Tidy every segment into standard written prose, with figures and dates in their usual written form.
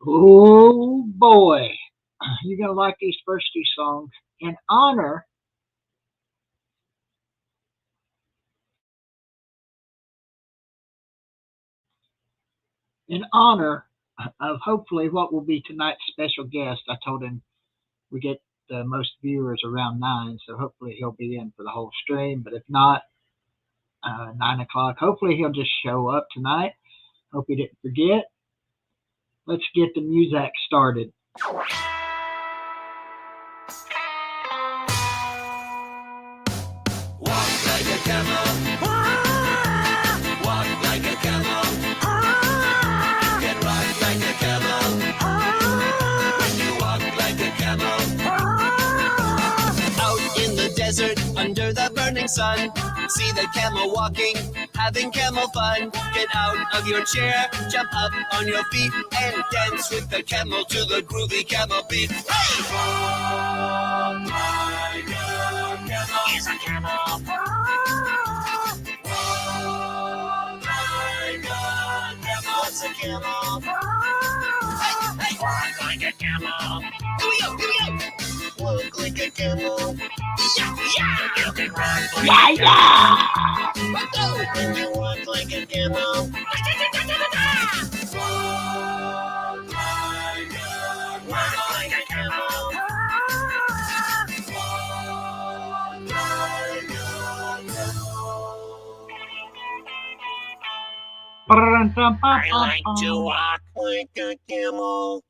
Oh boy, you're gonna like these first two songs. In honor, in honor of hopefully what will be tonight's special guest. I told him we get the most viewers around 9, so hopefully he'll be in for the whole stream. But if not, 9 o'clock. Hopefully he'll just show up tonight. Hope he didn't forget. Let's get the music started. Walk like a camel. Ah! Walk like a camel. Ah! You can ride like a camel. Ah! When you walk like a camel. Ah! Out in the desert, under the burning sun, see the camel walking, having camel fun. Get out of your chair, jump up on your feet, and dance with the camel to the groovy camel beat. Hey! Walk like a camel. He's a camel. What's a camel? Hey, hey! Walk like a camel. Here we go, here we go. Walk like a camel. Yeah, yeah! You can run like a camel. Let's go! When you walk like a camel. Walk like a camel. I like to walk like a camel.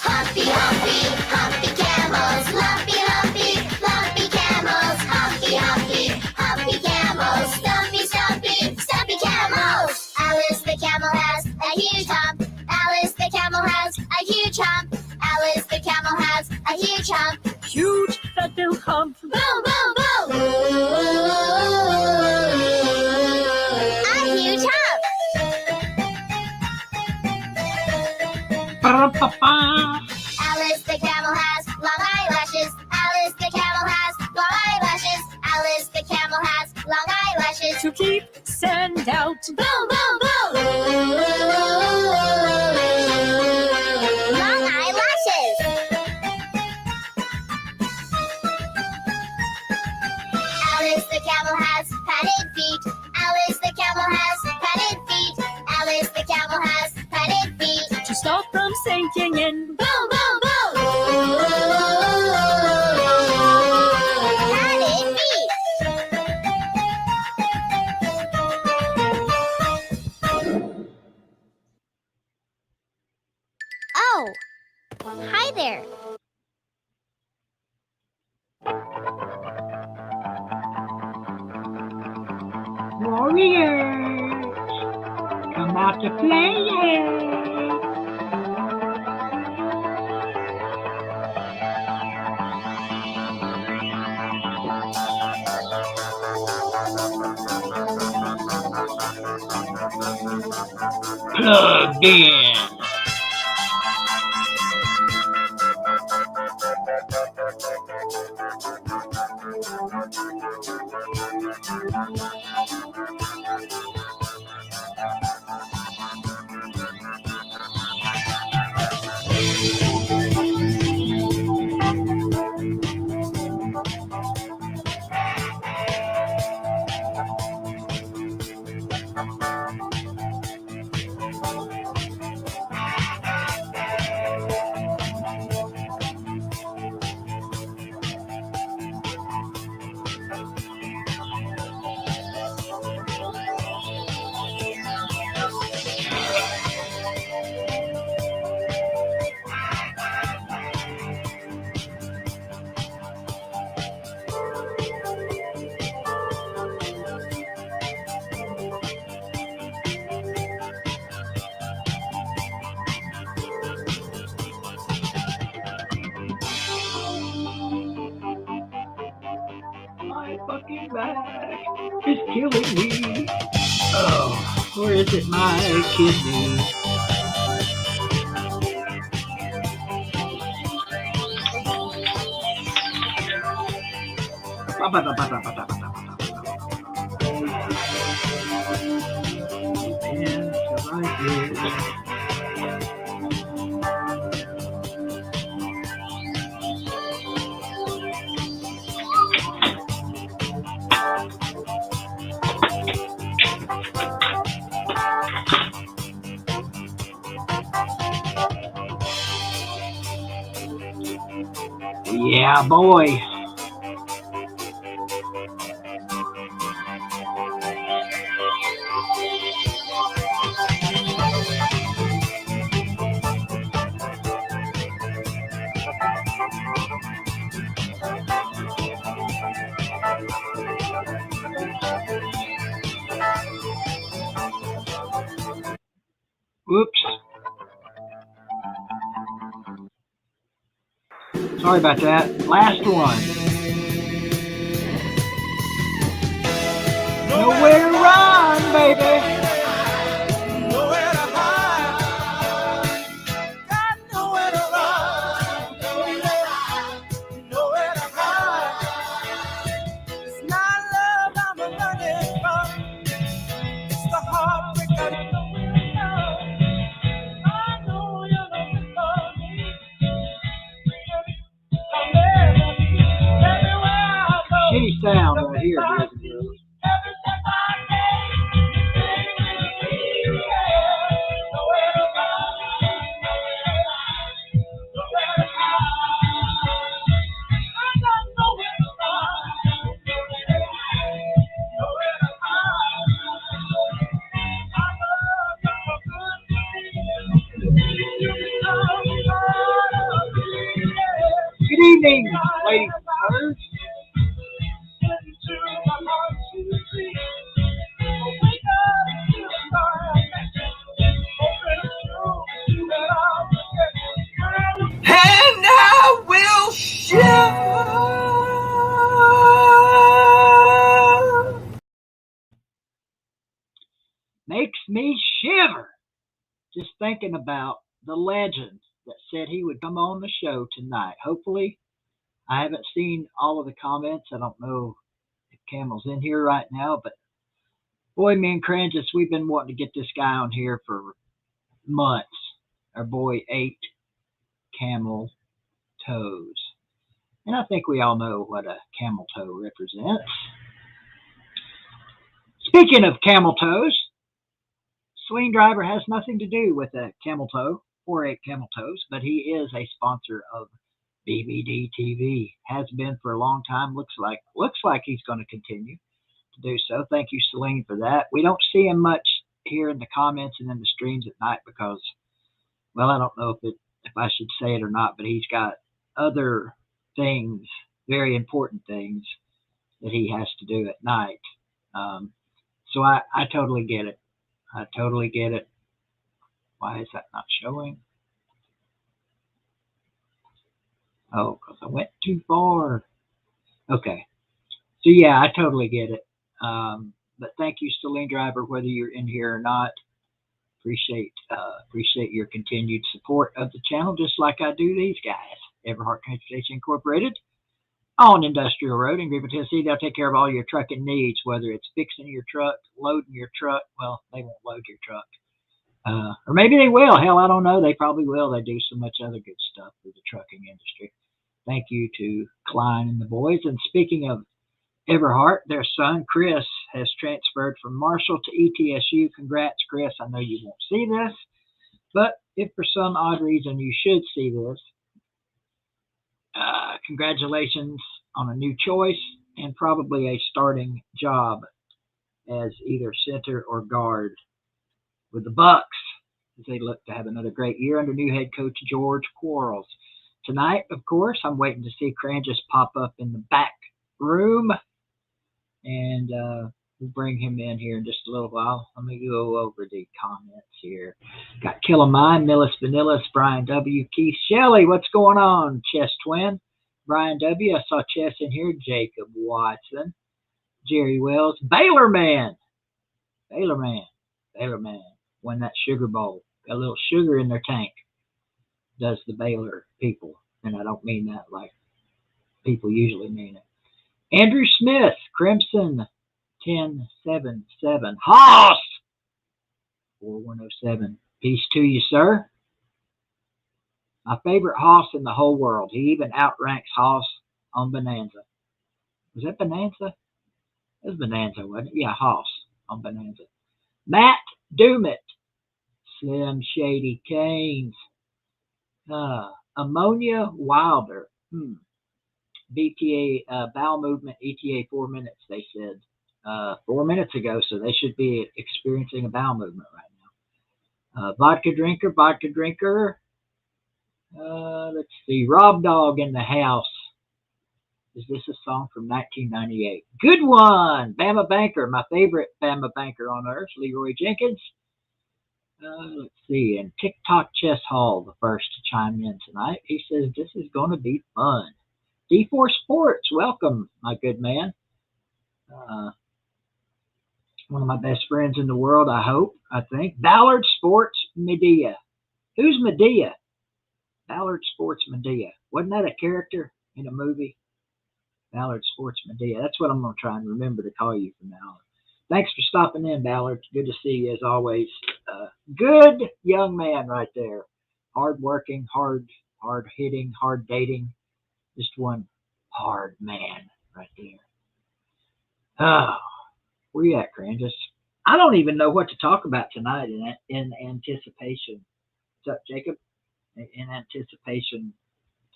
Humpy, humpy, humpy camels. Lumpy, lumpy, lumpy camels. Humpy, humpy, humpy camels. Stumpy, stumpy, stumpy camels. Alice the camel has a huge hump. Alice the camel has a huge hump. Alice the camel has a huge hump. Huge fat little hump. Boom, boom, boom. A huge hump. Alice the camel has long eyelashes. Alice the camel has long eyelashes. Alice the camel has long eyelashes. To keep sand out. Boom, boom, boom. Long eyelashes. Alice the camel has padded feet. Alice the camel has padded feet. Alice the camel has padded feet. To stop from sinking in. Boom, boom, boom. Padded feet. Oh, hi there. Warriors, come out to play. Plugged in. My fucking back is killing me. Oh, or is it my kidney? And Yeah, boy. Whoops. Sorry about that. Last one. Nowhere to run, baby. Nowhere to hide. Got nowhere to run. Nowhere to hide. It's not love I'm running from. It's the heartbreak I know will know. I know you're looking for me. I'll never be everywhere I go. Shitty sound right here, boys and girls. Every step I take, nowhere to run, nowhere to hide. I got nowhere to run, nowhere to hide. I love you for good to me. You belong to me. Good evening, ladies and sirs. Into my heart to see. Wake up to the stars. Open up to that I'll forget. And I will shiver. Makes me shiver just thinking about the legend that said he would come on the show tonight. Hopefully, I haven't seen all of the comments. I don't know if Camel's in here right now, but boy, me and Crangus, we've been wanting to get this guy on here for months. Our boy ate camel toes. And I think we all know what a camel toe represents. Speaking of camel toes, Swing Driver has nothing to do with a camel toe or 8 camel toes, but he is a sponsor of BBD TV. Has been for a long time. Looks like he's going to continue to do so. Thank you, Celine, for that. We don't see him much here in the comments and in the streams at night because, well, I don't know if I should say it or not, but he's got other things, very important things that he has to do at night. So I totally get it. I totally get it. Why is that not showing? Oh, because I went too far. Okay. So yeah, I totally get it. But thank you, Celine Driver, whether you're in here or not. Appreciate your continued support of the channel, just like I do these guys. Everhart Transportation Incorporated on Industrial Road in Greenville, Tennessee. They'll take care of all your trucking needs, whether it's fixing your truck, loading your truck. Well, they won't load your truck. Or maybe they will. Hell, I don't know. They probably will. They do so much other good stuff for the trucking industry. Thank you to Klein and the boys. And speaking of Everhart, their son, Chris, has transferred from Marshall to ETSU. Congrats, Chris. I know you won't see this, but if for some odd reason you should see this, congratulations on a new choice and probably a starting job as either center or guard with the Bucks as they look to have another great year under new head coach George Quarles. Tonight, of course, I'm waiting to see Crangus pop up in the back room, and we'll bring him in here in just a little while. Let me go over the comments here. Got Killamine, Millis Vanillas, Brian W., Keith Shelley. What's going on, Chess Twin? Brian W., I saw Chess in here. Jacob Watson, Jerry Wells, Baylor Man, won that Sugar Bowl. Got a little sugar in their tank, does the Baylor people. And I don't mean that like people usually mean it. Andrew Smith, Crimson 1077, Haas 4107. Peace to you, sir. My favorite hoss in the whole world. He even outranks Hoss on Bonanza. Was that Bonanza? It was Bonanza, wasn't it? Yeah, Hoss on Bonanza. Matt Doomit. Slim Shady Canes. Ammonia Wilder. BTA, bowel movement, ETA 4 minutes, they said 4 minutes ago, so they should be experiencing a bowel movement right now. Vodka drinker. Let's see, Rob Dog in the house. Is this a song from 1998? Good one! Bama Banker, my favorite Bama Banker on earth, Leroy Jenkins. Let's see, and TikTok Chess Hall, the first to chime in tonight. He says, this is going to be fun. D4 Sports, welcome, my good man. One of my best friends in the world, I think. Ballard Sports Medea. Who's Medea? Ballard Sports Medea. Wasn't that a character in a movie? Ballard Sports Medea. That's what I'm going to try and remember to call you from now on. Thanks for stopping in, Ballard. Good to see you as always. Good young man right there. Hard working, hard hitting, hard dating. Just one hard man right there. Oh, where you at, Crandus? I don't even know what to talk about tonight in anticipation. What's up, Jacob? In anticipation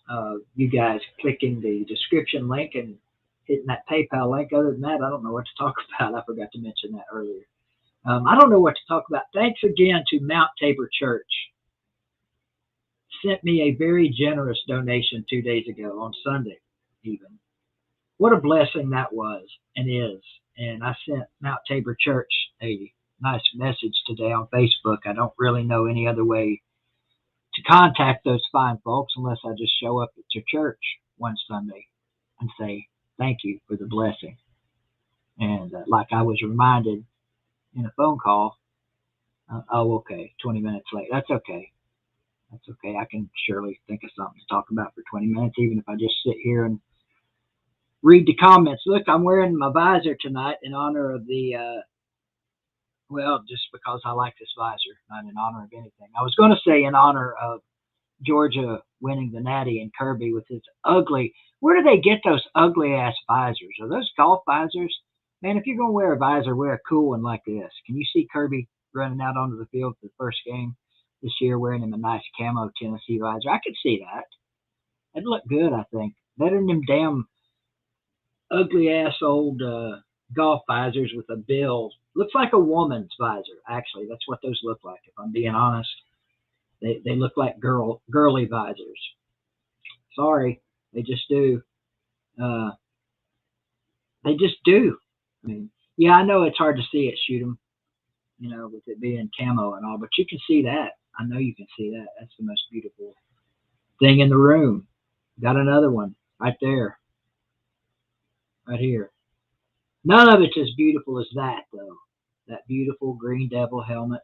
of you guys clicking the description link and hitting that PayPal link. Other than that, I don't know what to talk about. I forgot to mention that earlier. I don't know what to talk about. Thanks again to Mount Tabor Church. Sent me a very generous donation 2 days ago on Sunday even. What a blessing that was and is. And I sent Mount Tabor Church a nice message today on Facebook. I don't really know any other way to contact those fine folks unless I just show up at your church one Sunday and say thank you for the blessing. And like I was reminded in a phone call, oh, okay, 20 minutes late. That's okay. That's okay. I can surely think of something to talk about for 20 minutes, even if I just sit here and read the comments. Look, I'm wearing my visor tonight in honor of the, well, just because I like this visor, not in honor of anything. I was going to say in honor of Georgia winning the Natty and Kirby with his ugly, where do they get those ugly ass visors? Are those golf visors? Man, if you're going to wear a visor, wear a cool one like this. Can you see Kirby running out onto the field for the first game this year wearing him a nice camo Tennessee visor? I could see that. That'd look good, I think. Better than them damn ugly ass old golf visors with a bill. Looks like a woman's visor, actually. That's what those look like, if I'm being honest. They look like girly visors. Sorry, they just do. They just do. I mean, yeah, I know it's hard to see it, shoot 'em, you know, with it being camo and all, but you can see that. I know you can see that. That's the most beautiful thing in the room. Got another one right there. Right here. None of it's as beautiful as that, though. That beautiful Green Devil helmet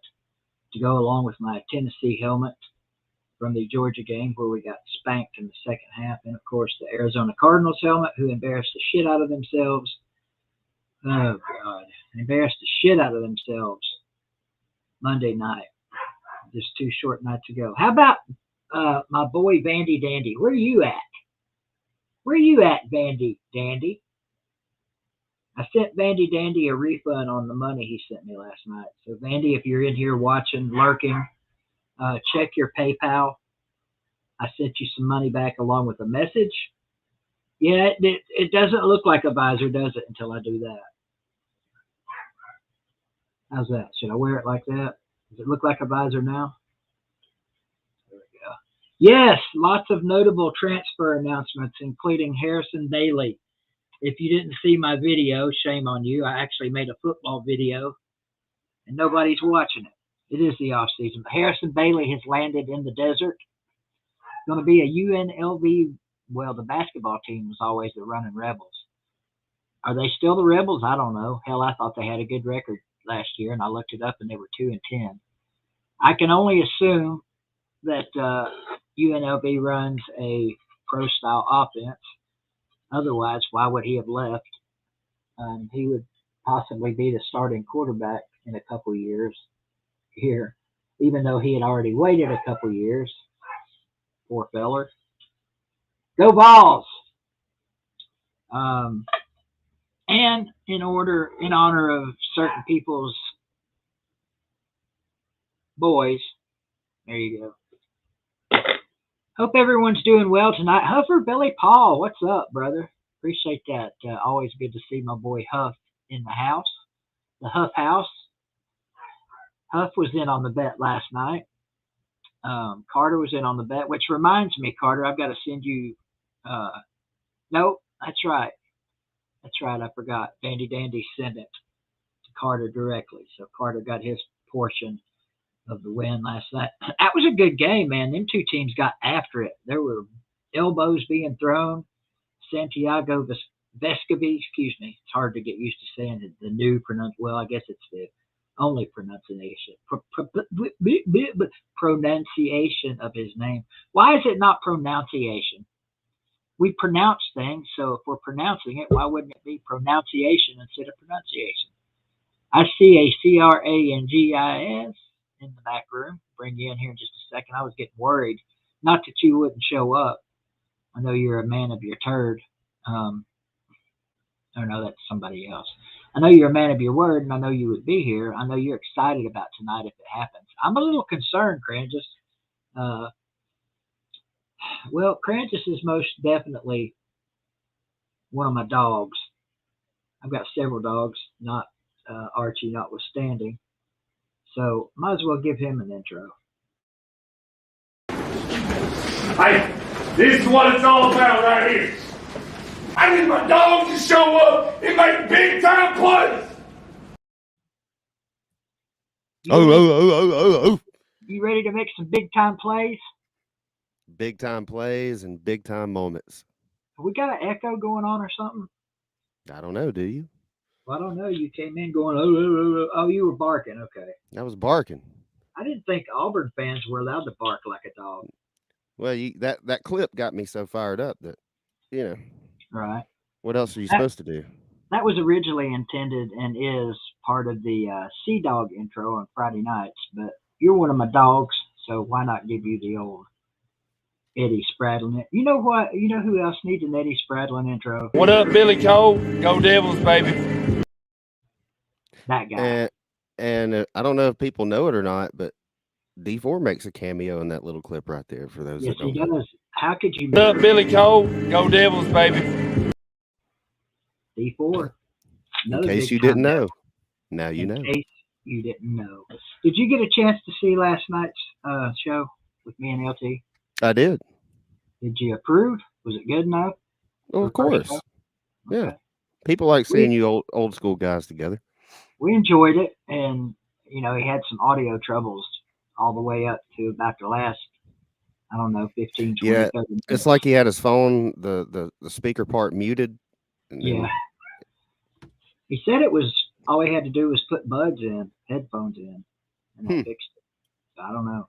to go along with my Tennessee helmet from the Georgia game where we got spanked in the second half. And, of course, the Arizona Cardinals helmet who embarrassed the shit out of themselves. Oh, God. Embarrassed the shit out of themselves Monday night. Just 2 short nights ago. How about my boy Vandy Dandy? Where are you at? Where are you at, Vandy Dandy? I sent Vandy Dandy a refund on the money he sent me last night. So, Vandy, if you're in here watching, lurking, check your PayPal. I sent you some money back along with a message. Yeah, it doesn't look like a visor, does it, until I do that. How's that? Should I wear it like that? Does it look like a visor now? There we go. Yes, lots of notable transfer announcements, including Harrison Bailey. If you didn't see my video, shame on you. I actually made a football video, and nobody's watching it. It is the off season. But Harrison Bailey has landed in the desert. Going to be a UNLV. Well, the basketball team was always the running Rebels. Are they still the Rebels? I don't know. Hell, I thought they had a good record last year, and I looked it up, and they were 2-10. I can only assume that UNLV runs a pro-style offense. Otherwise, why would he have left? He would possibly be the starting quarterback in a couple years here. even though he had already waited a couple years. Poor feller. Go Balls! And in honor of certain people's boys, there you go. Hope everyone's doing well tonight. Huffer Billy Paul, what's up, brother? Appreciate that. Always good to see my boy Huff in the house, the Huff house. Huff was in on the bet last night. Carter was in on the bet, which reminds me, Carter, I've got to send you. No, that's right. That's right. I forgot. Dandy sent it to Carter directly, so Carter got his portion of the win last night. That was a good game, man. Them two teams got after it. There were elbows being thrown. Santiago Vescovi, excuse me. It's hard to get used to saying the new pronunciation. Well, I guess it's the only pronunciation of his name. Why is it not pronunciation? We pronounce things, so if we're pronouncing it, why wouldn't it be pronunciation instead of pronunciation? I see a CRANGIS in the back room. Bring you in here in just a second. I was getting worried. Not that you wouldn't show up. I know you're a man of your turd. Oh, no, that's somebody else. I know you're a man of your word, and I know you would be here. I know you're excited about tonight if it happens. I'm a little concerned, Crangus. Well, Crangus is most definitely one of my dogs. I've got several dogs, not Archie notwithstanding. So might as well give him an intro. Hey, this is what it's all about right here. I need my dogs to show up and make big time plays. Oh. You ready to make some big time plays? Big time plays and big time moments. We got an echo going on or something? I don't know, do you? Well, I don't know. You came in going, oh, you were barking. Okay. I was barking. I didn't think Auburn fans were allowed to bark like a dog. Well, that clip got me so fired up that, Right. What else are you supposed to do? That was originally intended and is part of the Sea-Dog intro on Friday nights, but you're one of my dogs, so why not give you the old Eddie Spradlin? You know what? You know who else needs an Eddie Spradlin intro? What up, Billy Cole? Go Devils, baby. That guy. And I don't know if people know it or not, but D4 makes a cameo in that little clip right there for those Yes, that don't he know. does. How could you What up, Billy Cole? Go Devils, baby. D4? In case you didn't know. Now you know. In case you didn't know. Did you get a chance to see last night's show with me and LT? I did. Did you approve? Was it good enough? Well, of course. Okay. Yeah. People like seeing you old school guys together. We enjoyed it, and he had some audio troubles all the way up to about the last, I don't know, 15, 20, 30 minutes. It's like he had his phone, the speaker part muted. Yeah. He said it was all he had to do was put headphones in, and they fixed it. So I don't know.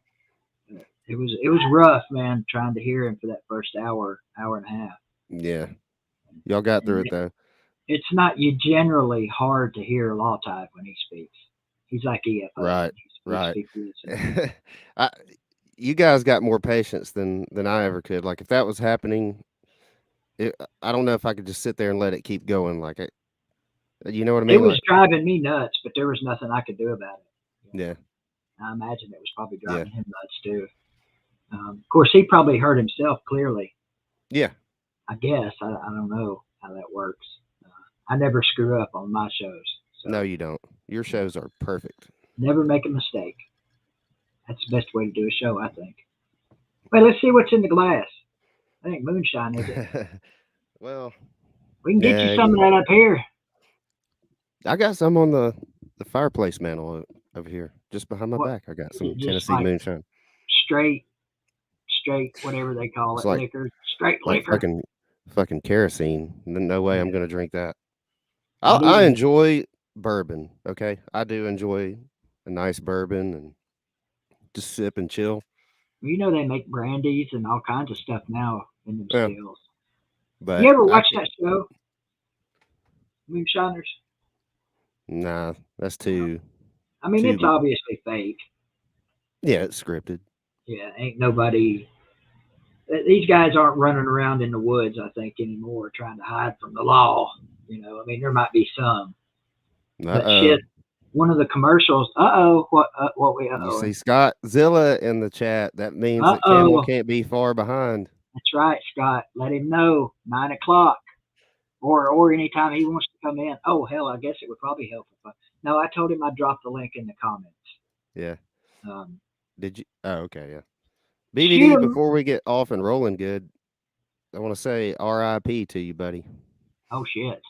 It was rough, man, trying to hear him for that first hour and a half. Yeah. Y'all got through it though. It's not generally hard to hear lawtide when he speaks. He's like EFO. Right. You guys got more patience than I ever could. Like if that was happening, I don't know if I could just sit there and let it keep going. Like it, you know what I mean? It was driving me nuts, but there was nothing I could do about it. Yeah. I imagine it was probably driving him nuts too. Of course, he probably heard himself clearly. Yeah. I guess. I don't know how that works. I never screw up on my shows. So no, you don't. Your shows are perfect. Never make a mistake. That's the best way to do a show, I think. Wait, let's see what's in the glass. I think moonshine, is it? Well, we can get you some of that up here. I got some on the fireplace mantle over here, just behind my back. I got some Tennessee moonshine. Straight, whatever they call it, like, liquor. Straight like liquor. Fucking kerosene. No way I'm going to drink that. I enjoy bourbon, okay? I do enjoy a nice bourbon and just sip and chill. You know they make brandies and all kinds of stuff now in them stills. But you ever watch that show, Moonshiners? Nah, that's too. I mean, it's obviously fake. Yeah, it's scripted. Yeah, ain't nobody. These guys aren't running around in the woods, I think, anymore, trying to hide from the law. I mean, there might be some, but Uh-oh. shit. One of the commercials. What we You oh. see Scott Zilla in the chat. That means that Camel Oh. can't be far behind. That's right, Scott. Let him know 9 o'clock, or anytime he wants to come in. Oh hell, I guess it would probably help if no, I told him I'd drop the link in the comments. Yeah. Um, Did you? Oh, okay, yeah. shoot BVD, him. before we get off and rolling good, I want to say RIP to you, buddy. Oh shit.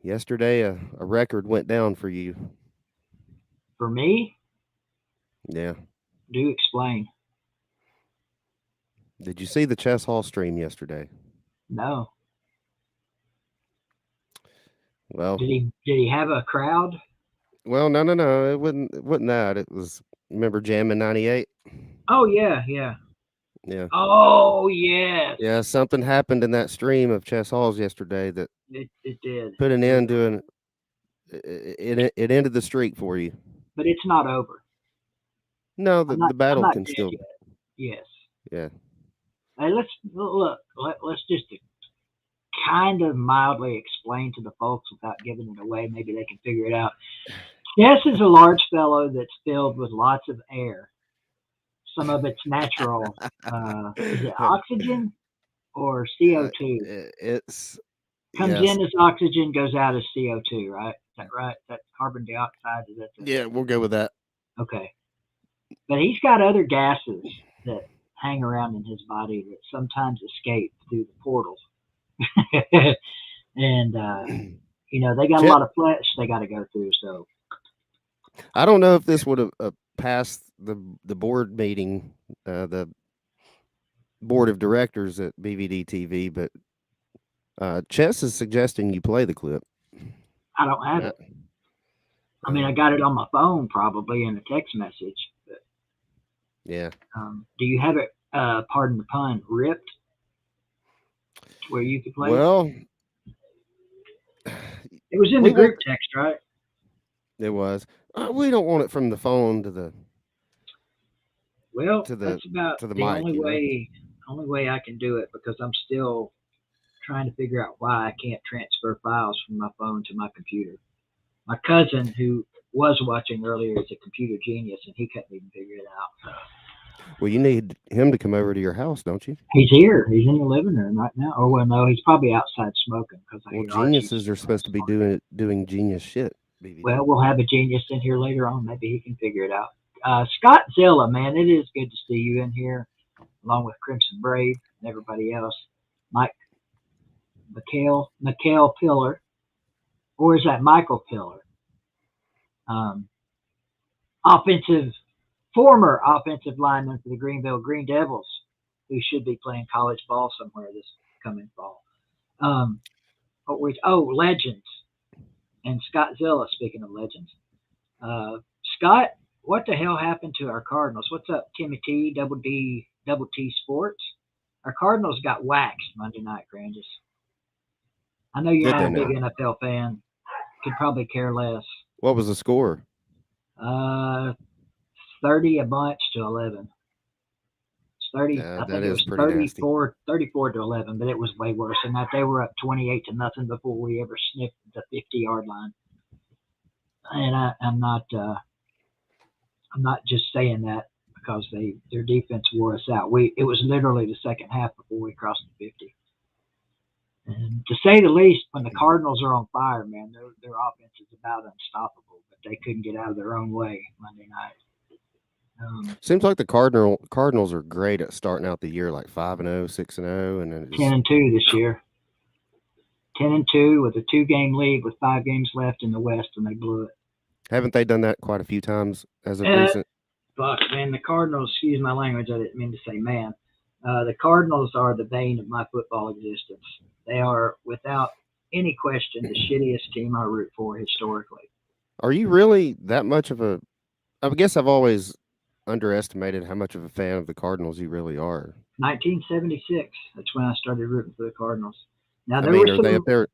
Yesterday, a record went down for you. For me? Yeah. Do explain. Did you see the Chess Hall stream yesterday? No. Well, Did he have a crowd? well, no. It wasn't that. It was, remember Jammin' 98? Oh yeah, yeah. Yeah. Oh yes. Yeah, something happened in that stream of Chess Halls yesterday that It did. put an end to an it ended the streak for you. But it's not over. No, I'm the battle not can dead still. yet. Yes. Yeah. Hey, let's look. Let's just kind of mildly explain to the folks without giving it away. Maybe they can figure it out. Chess is a large fellow that's filled with lots of air. Some of it's natural. Is it oxygen or CO2? It's Comes yes. in as oxygen, goes out as CO2, right? Is that right? That carbon dioxide? Is that Yeah, we'll go with that. Okay. But he's got other gases that hang around in his body that sometimes escape through the portals. And, they got a lot of flesh they got to go through. So I don't know if this would have passed the board meeting, the board of directors at BVD TV, but Chess is suggesting you play the clip. I don't have it. I mean, I got it on my phone probably in a text message. But, yeah. Do you have it, pardon the pun, ripped where you could play well, it was in the group text, right? It was. We don't want it from the phone to the. Well, to the, that's about to the the mic, only way I can do it because I'm still trying to figure out why I can't transfer files from my phone to my computer. My cousin, who was watching earlier, is a computer genius, and he couldn't even figure it out. Well, you need him to come over to your house, don't you? He's here. He's in the living room right now. Oh well, no, he's probably outside smoking because geniuses are supposed to be doing genius shit. BVD. Well, we'll have a genius in here later on. Maybe he can figure it out. Scott Zilla, man, it is good to see you in here, along with Crimson Brave and everybody else. Mike, Mikhail Pillar, or is that Michael Pillar? Former offensive lineman for the Greenville Green Devils, who should be playing college ball somewhere this coming fall. Legends. And Scott Zilla, speaking of legends. Scott, what the hell happened to our Cardinals? What's up, Timmy T, Double T Sports? Our Cardinals got waxed Monday night, Grandis. I know you're not a big NFL fan. Could probably care less. What was the score? 30 a bunch to 11. It's 30. I think it was 34 to 11, but it was way worse than that. They were up 28 to nothing before we ever sniffed the 50-yard line. And I'm not just saying that because their defense wore us out. It was literally the second half before we crossed the 50. And to say the least, when the Cardinals are on fire, man, their offense is about unstoppable. But they couldn't get out of their own way Monday night. Seems like the Cardinals are great at starting out the year like 5-0, 6-0, and then 10-2 this year. 10-2 with a 2-game lead with 5 games left in the West, and they blew it. Haven't they done that quite a few times as of recent? Fuck, man, the Cardinals. Excuse my language. I didn't mean to say man. The Cardinals are the bane of my football existence. They are, without any question, the shittiest team I root for historically. Are you really that much of a? I guess I've always underestimated how much of a fan of the Cardinals you really are. 1976. That's when I started rooting for the Cardinals. Now are they up there?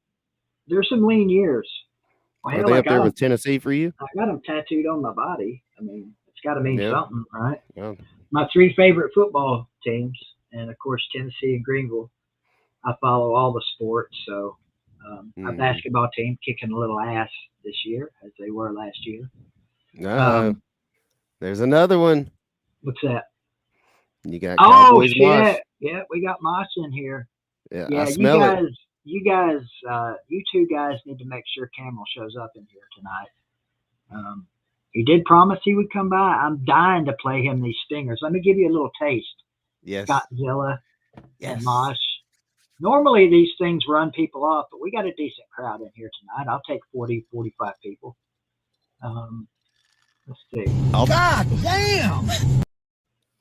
There's some lean years. Well, are they up there with Tennessee for you? I got them tattooed on my body. I mean, it's It's got to mean Yeah. something, right? Yeah. My 3 favorite football teams, and of course Tennessee and Greenville. I follow all the sports, so our basketball team kicking a little ass this year as they were last year. There's another one. What's that? You got Oh Cowboys shit! Mosh. Yeah, we got Mosh in here. Yeah, Yeah, I smell it. you two guys need to make sure Camel shows up in here tonight. He did promise he would come by. I'm dying to play him these stingers. Let me give you a little taste. Yes. Godzilla Yes. and Mosh. Normally these things run people off, but we got a decent crowd in here tonight. I'll take 40, 45 people. Let's see. God damn!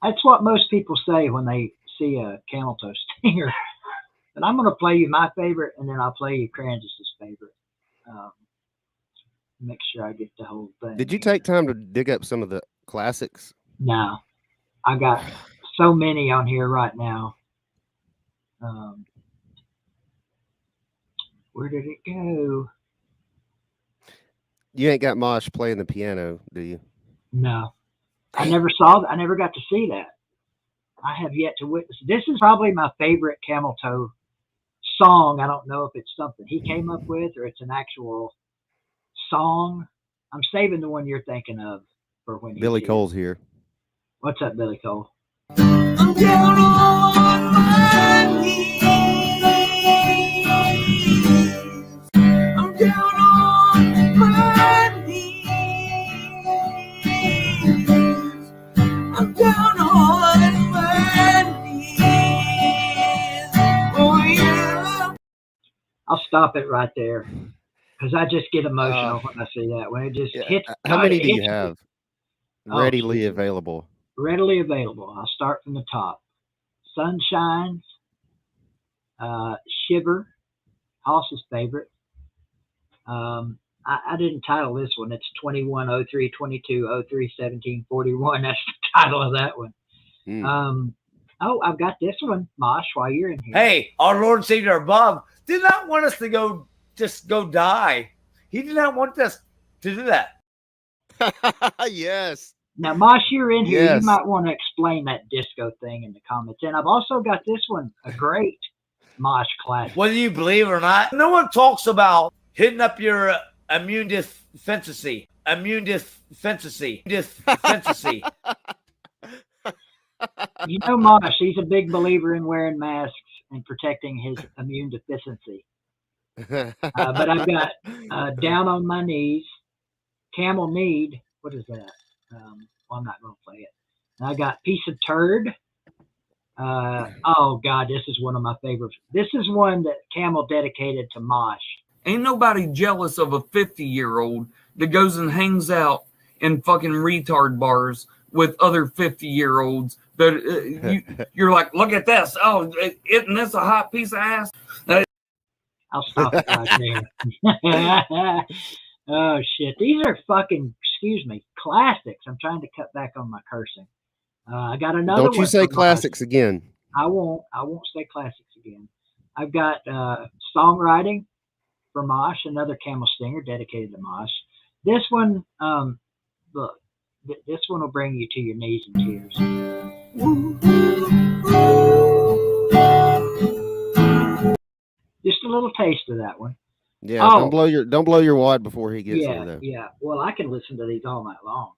That's what most people say when they see a camel toe stinger. But I'm going to play you my favorite, and then I'll play you Crangis's favorite. Make sure I get the whole thing. Did you take time to dig up some of the classics? No. I got so many on here right now. Where did it go? You ain't got Mosh playing the piano, do you? No. I never got to see that. I have yet to witness. This is probably my favorite Camel Toe song. I don't know if it's something he came up with or it's an actual song. I'm saving the one you're thinking of for when Billy Cole's here. What's up, Billy Cole? I'm down on my knees. I'm down on my knees. I'm down on my knees. Oh yeah. I'll stop it right there because I just get emotional when I see that. When it just hits. How God, many it do you hits me. have readily available? Readily available. I'll start from the top. Sunshines, Shiver, Hoss's favorite. I didn't title this one. It's 21, 03, 22, 03, 17, 41. That's the title of that one. I've got this one, Mosh, while you're in here. Hey, our Lord and Savior above did not want us to just go die. He did not want us to do that. Yes. Now, Mosh, you're in here. Yes. You might want to explain that disco thing in the comments. And I've also got this one, a great Mosh classic. Whether you believe it or not, no one talks about hitting up your immune defensicy. Immune defensicy. Defensicy. You know, Mosh, he's a big believer in wearing masks and protecting his immune deficiency. But I've got Down on My Knees, Camel Need. What is that? Well, I'm not going to play it. And I got Piece of Turd. Oh, God, this is one of my favorites. This is one that Camel dedicated to Mosh. Ain't nobody jealous of a 50-year-old that goes and hangs out in fucking retard bars with other 50-year-olds. That you're like, look at this. Oh, isn't this a hot piece of ass? I'll stop it right there. Oh, shit. These are fucking, excuse me, classics. I'm trying to cut back on my cursing. I got another one. Don't you say classics again. I won't say classics again. I've got songwriting for Mosh, another Camel Stinger dedicated to Mosh. This one, look, this one will bring you to your knees in tears. Just a little taste of that one. Yeah, don't blow your wad before he gets here, though. Yeah. Well, I can listen to these all night long.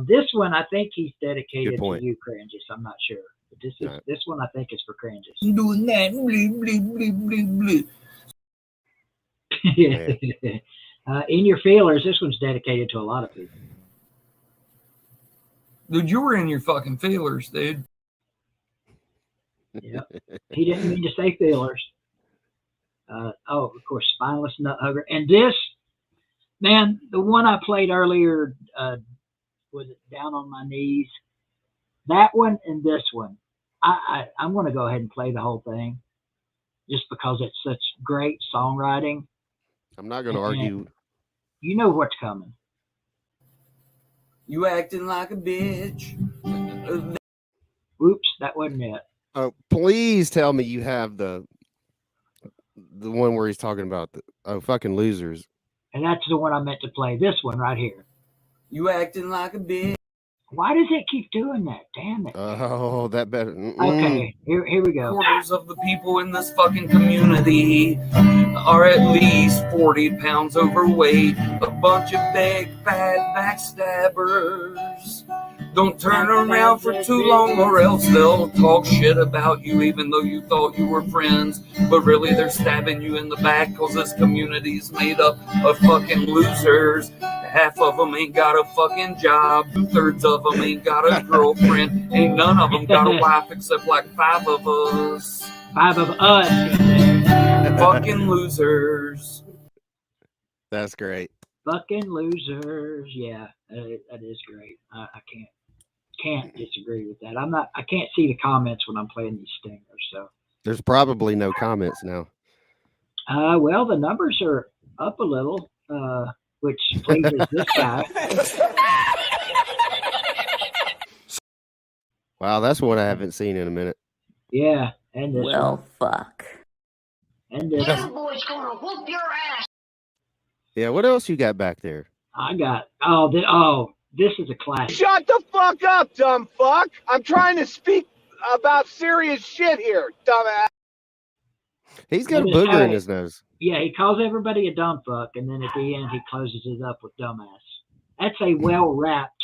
This one, I think he's dedicated to you, Crangis. I'm not sure. But this one, I think, is for Crangis. I'm doing that. Bleep, bleep, bleep, bleep. In Your Feelers, this one's dedicated to a lot of people. Dude, you were in your fucking feelers, dude. Yeah. He didn't mean to say feelers. Of course, Spineless Nut Hugger. And this, man, the one I played earlier, was it Down on My Knees? That one and this one. I'm going to go ahead and play the whole thing just because it's such great songwriting. I'm not going to argue. You know what's coming. You acting like a bitch. Oops, that wasn't it. Oh, please tell me you have the one where he's talking about fucking losers. And that's the one I meant to play. This one right here. You acting like a bitch. Why does it keep doing that? Damn it. Oh, that better. Okay, here we go. Quarters of the people in this fucking community are at least 40 pounds overweight. A bunch of big, fat backstabbers. Don't turn around for too long or else they'll talk shit about you even though you thought you were friends. But really they're stabbing you in the back because this community's made up of fucking losers. Half of them ain't got a fucking job. 2/3 of them ain't got a girlfriend. Ain't none of them got a wife except like 5 of us. 5 of us. Fucking losers. That's great. Fucking losers. Yeah, that is great. I can't disagree with that. I can't see the comments when I'm playing these stingers. So There's probably no comments now. well, the numbers are up a little, which pleases this guy. Wow, that's one I haven't seen in a minute. Yeah, and this one. fuck. And this one. boy's gonna whoop your ass. Yeah, what else you got back there? I got this is a classic. Shut the fuck up, dumb fuck! I'm trying to speak about serious shit here, dumbass. He's got a What is booger in that? his nose. Yeah, he calls everybody a dumb fuck, and then at the end he closes it up with dumbass. That's a well-wrapped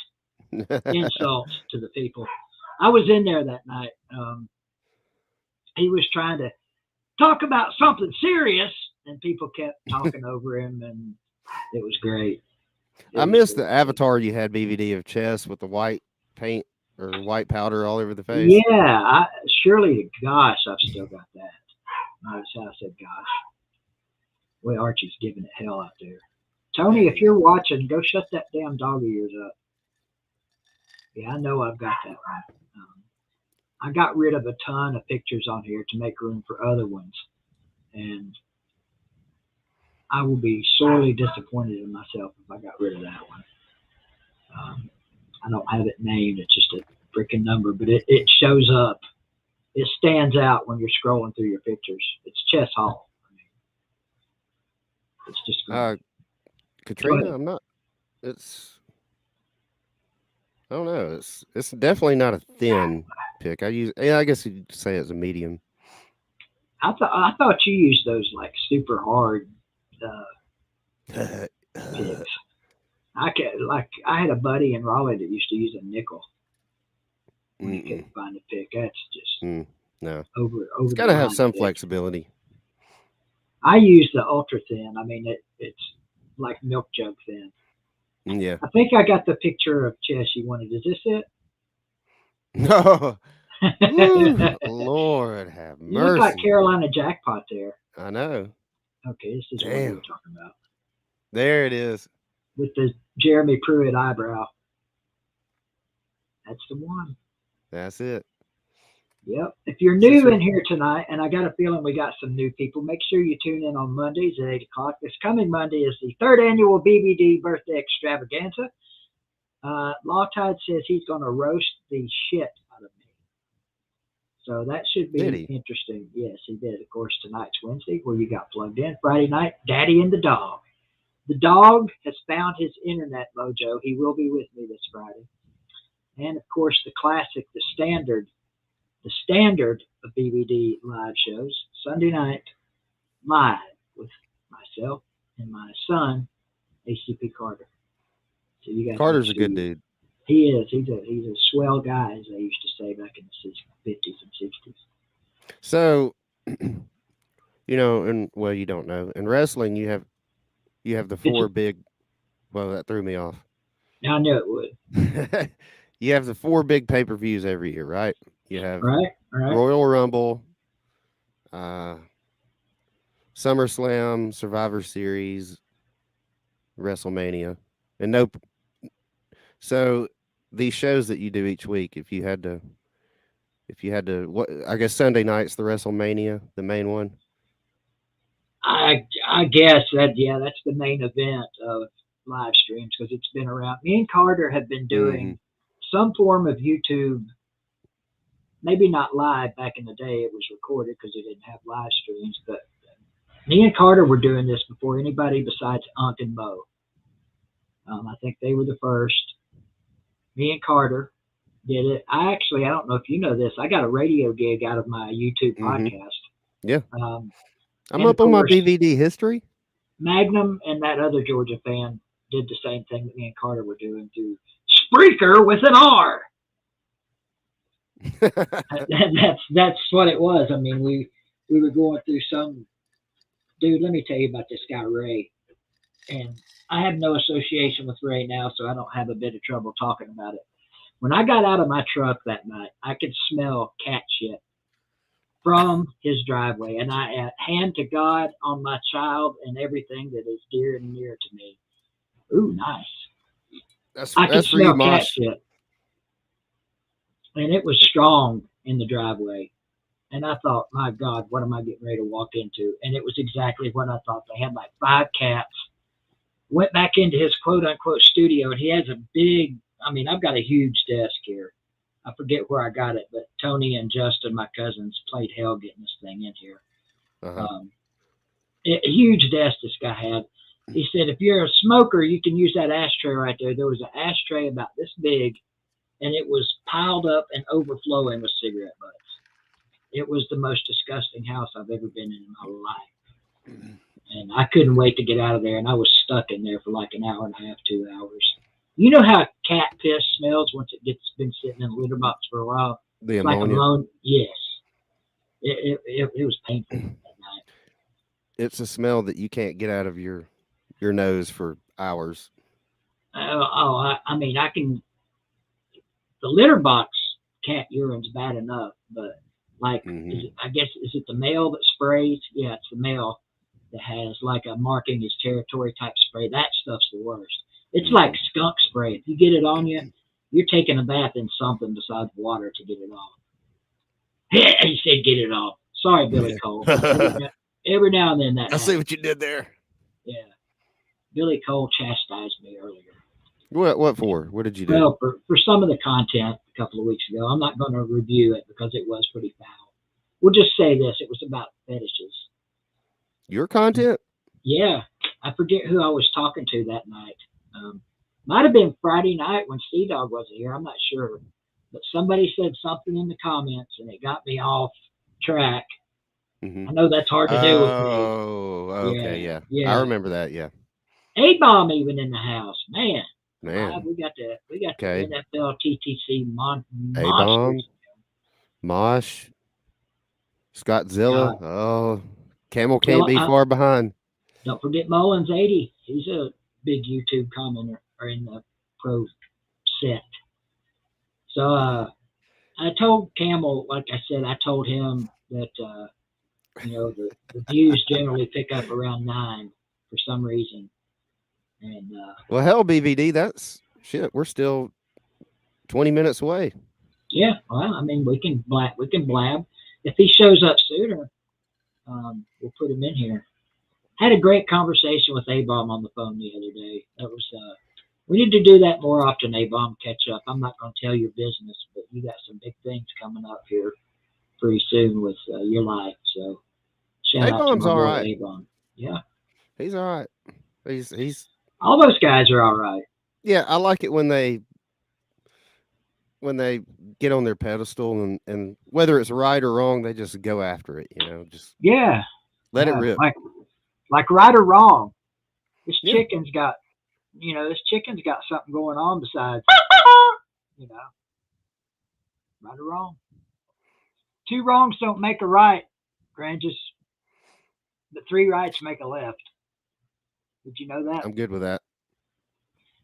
insult to the people. I was in there that night. He was trying to talk about something serious, and people kept talking over him, and it was great. I missed the avatar you had BVD of Chess with the white paint or white powder all over the face. Yeah, surely to gosh, I've still got that. Notice how I said gosh. Boy, Archie's giving it hell out there. Tony, if you're watching, go shut that damn dog of yours up. Yeah, I know I've got that one. I got rid of a ton of pictures on here to make room for other ones. And I will be sorely disappointed in myself if I got rid of that one. I don't have it named. It's just a freaking number, but it shows up. It stands out when you're scrolling through your pictures. It's Chess Hall. I mean, it's just great. Katrina, I'm not. I don't know. It's definitely not a thin pick. I guess you'd say it's a medium. I thought you used those like super hard picks. I had a buddy in Raleigh that used to use a nickel when he couldn't find a pick. That's just no. over. It's got to have some flexibility. I use the ultra thin. I mean, it's like milk jug thin. Yeah. I think I got the picture of Chess you wanted. Is this it? No. Ooh, Lord have mercy. You look like Carolina Jackpot there. I know. Okay, this is what we were talking about. There it is. With the Jeremy Pruitt eyebrow. That's the one. That's it. Yep. If you're new in here tonight, and I got a feeling we got some new people, make sure you tune in on Mondays at 8 o'clock. This coming Monday is the 3rd annual BBD birthday extravaganza. Lawtide says he's going to roast the shit out of me. So that should be interesting. Yes, he did. Of course, tonight's Wednesday where you got plugged in. Friday night, Daddy and the dog. The dog has found his internet mojo. He will be with me this Friday. And of course, the classic, the standard of BBD live shows, Sunday night, live with myself and my son, ACP Carter. So you guys Carter's a good dude. He is. He's a swell guy, as they used to say back in the 50s and 60s. So, you don't know. In wrestling, you have the 4 big. Well, that threw me off. I knew it would. You have the 4 big pay-per-views every year, right? You have right. Royal Rumble, SummerSlam, Survivor Series, WrestleMania, and no. So these shows that you do each week, if you had to, what I guess Sunday night's the WrestleMania, the main one. I guess that's the main event of live streams because it's been around. Me and Carter have been doing some form of YouTube. Maybe not live back in the day. It was recorded because it didn't have live streams. But me and Carter were doing this before anybody besides Unc and Mo. I think they were the first. Me and Carter did it. I don't know if you know this. I got a radio gig out of my YouTube podcast. Yeah. Um, I'm and up of on my course, BVD history. Magnum and that other Georgia fan did the same thing that me and Carter were doing through Spreaker with an R. That's what it was. I mean, we were going through some dude. Let me tell you about this guy Ray, and I have no association with Ray now, so I don't have a bit of trouble talking about it. When I got out of my truck that night, I could smell cat shit from his driveway, and I hand to God on my child and everything that is dear and near to me. Ooh, nice. I could That's for you, smell cat Mosh. shit, and it was strong in the driveway. And I thought, my God, what am I getting ready to walk into? And it was exactly what I thought. They had like 5 cats. Went back into his quote unquote studio, and he has a big, I mean, I've got a huge desk here. I forget where I got it, but Tony and Justin, my cousins, played hell getting this thing in here. A huge desk this guy had. He said, if you're a smoker, you can use that ashtray right there. There was an ashtray about this big, and it was piled up and overflowing with cigarette butts. It was the most disgusting house I've ever been in my life. And I couldn't wait to get out of there, and I was stuck in there for like an hour and a half, 2 hours. You know how cat piss smells once it gets been sitting in a litter box for a while? The Like ammonia. ammonia. Yes. It was painful that night. It's a smell that you can't get out of your nose for hours. I mean, I can. The litter box cat urine's bad enough, but like, I guess, is it the male that sprays? Yeah, it's the male that has like a marking his territory type spray. That stuff's the worst. It's like skunk spray. If you get it on you, you're taking a bath in something besides water to get it off. He said, "Get it off." Sorry, Billy Cole. Every now and then that. I see what you did there. Yeah, Billy Cole chastised me earlier. What for? What did you do? Well, for some of the content a couple of weeks ago, I'm not going to review it because it was pretty foul. We'll just say this: it was about fetishes. Your content? Yeah, I forget who I was talking to that night. Might have been Friday night when C-Dog wasn't here. I'm not sure, but somebody said something in the comments, and it got me off track. I know that's hard to do with me. Oh, okay, yeah. I remember that. Yeah. A-Bomb even in the house, man. Man. We got the Okay. NFL TTC A-Bomb, Mosh, Scottzilla. Oh, Camel can't be far behind. Don't forget Mullins 80. He's a big YouTube commenter or in the pro set. So I told Camel, like I said, I told him that the views generally pick up around 9 for some reason. And well, hell, BVD, that's shit. We're still 20 minutes away. Yeah, well, I mean, we can blab. If he shows up sooner, we'll put him in here. Had a great conversation with A-Bomb on the phone the other day. That was we need to do that more often, A-Bomb. Catch up. I'm not going to tell your business, but you got some big things coming up here pretty soon with your life. So shout out to my boy A-Bomb. Yeah, he's all right. He's all those guys are all right. Yeah, I like it when they get on their pedestal and whether it's right or wrong, they just go after it. Just let it rip. Like right or wrong. This chicken's got something going on besides, right or wrong. 2 wrongs don't make a right, Granges, but 3 rights make a left. Did you know that? I'm good with that.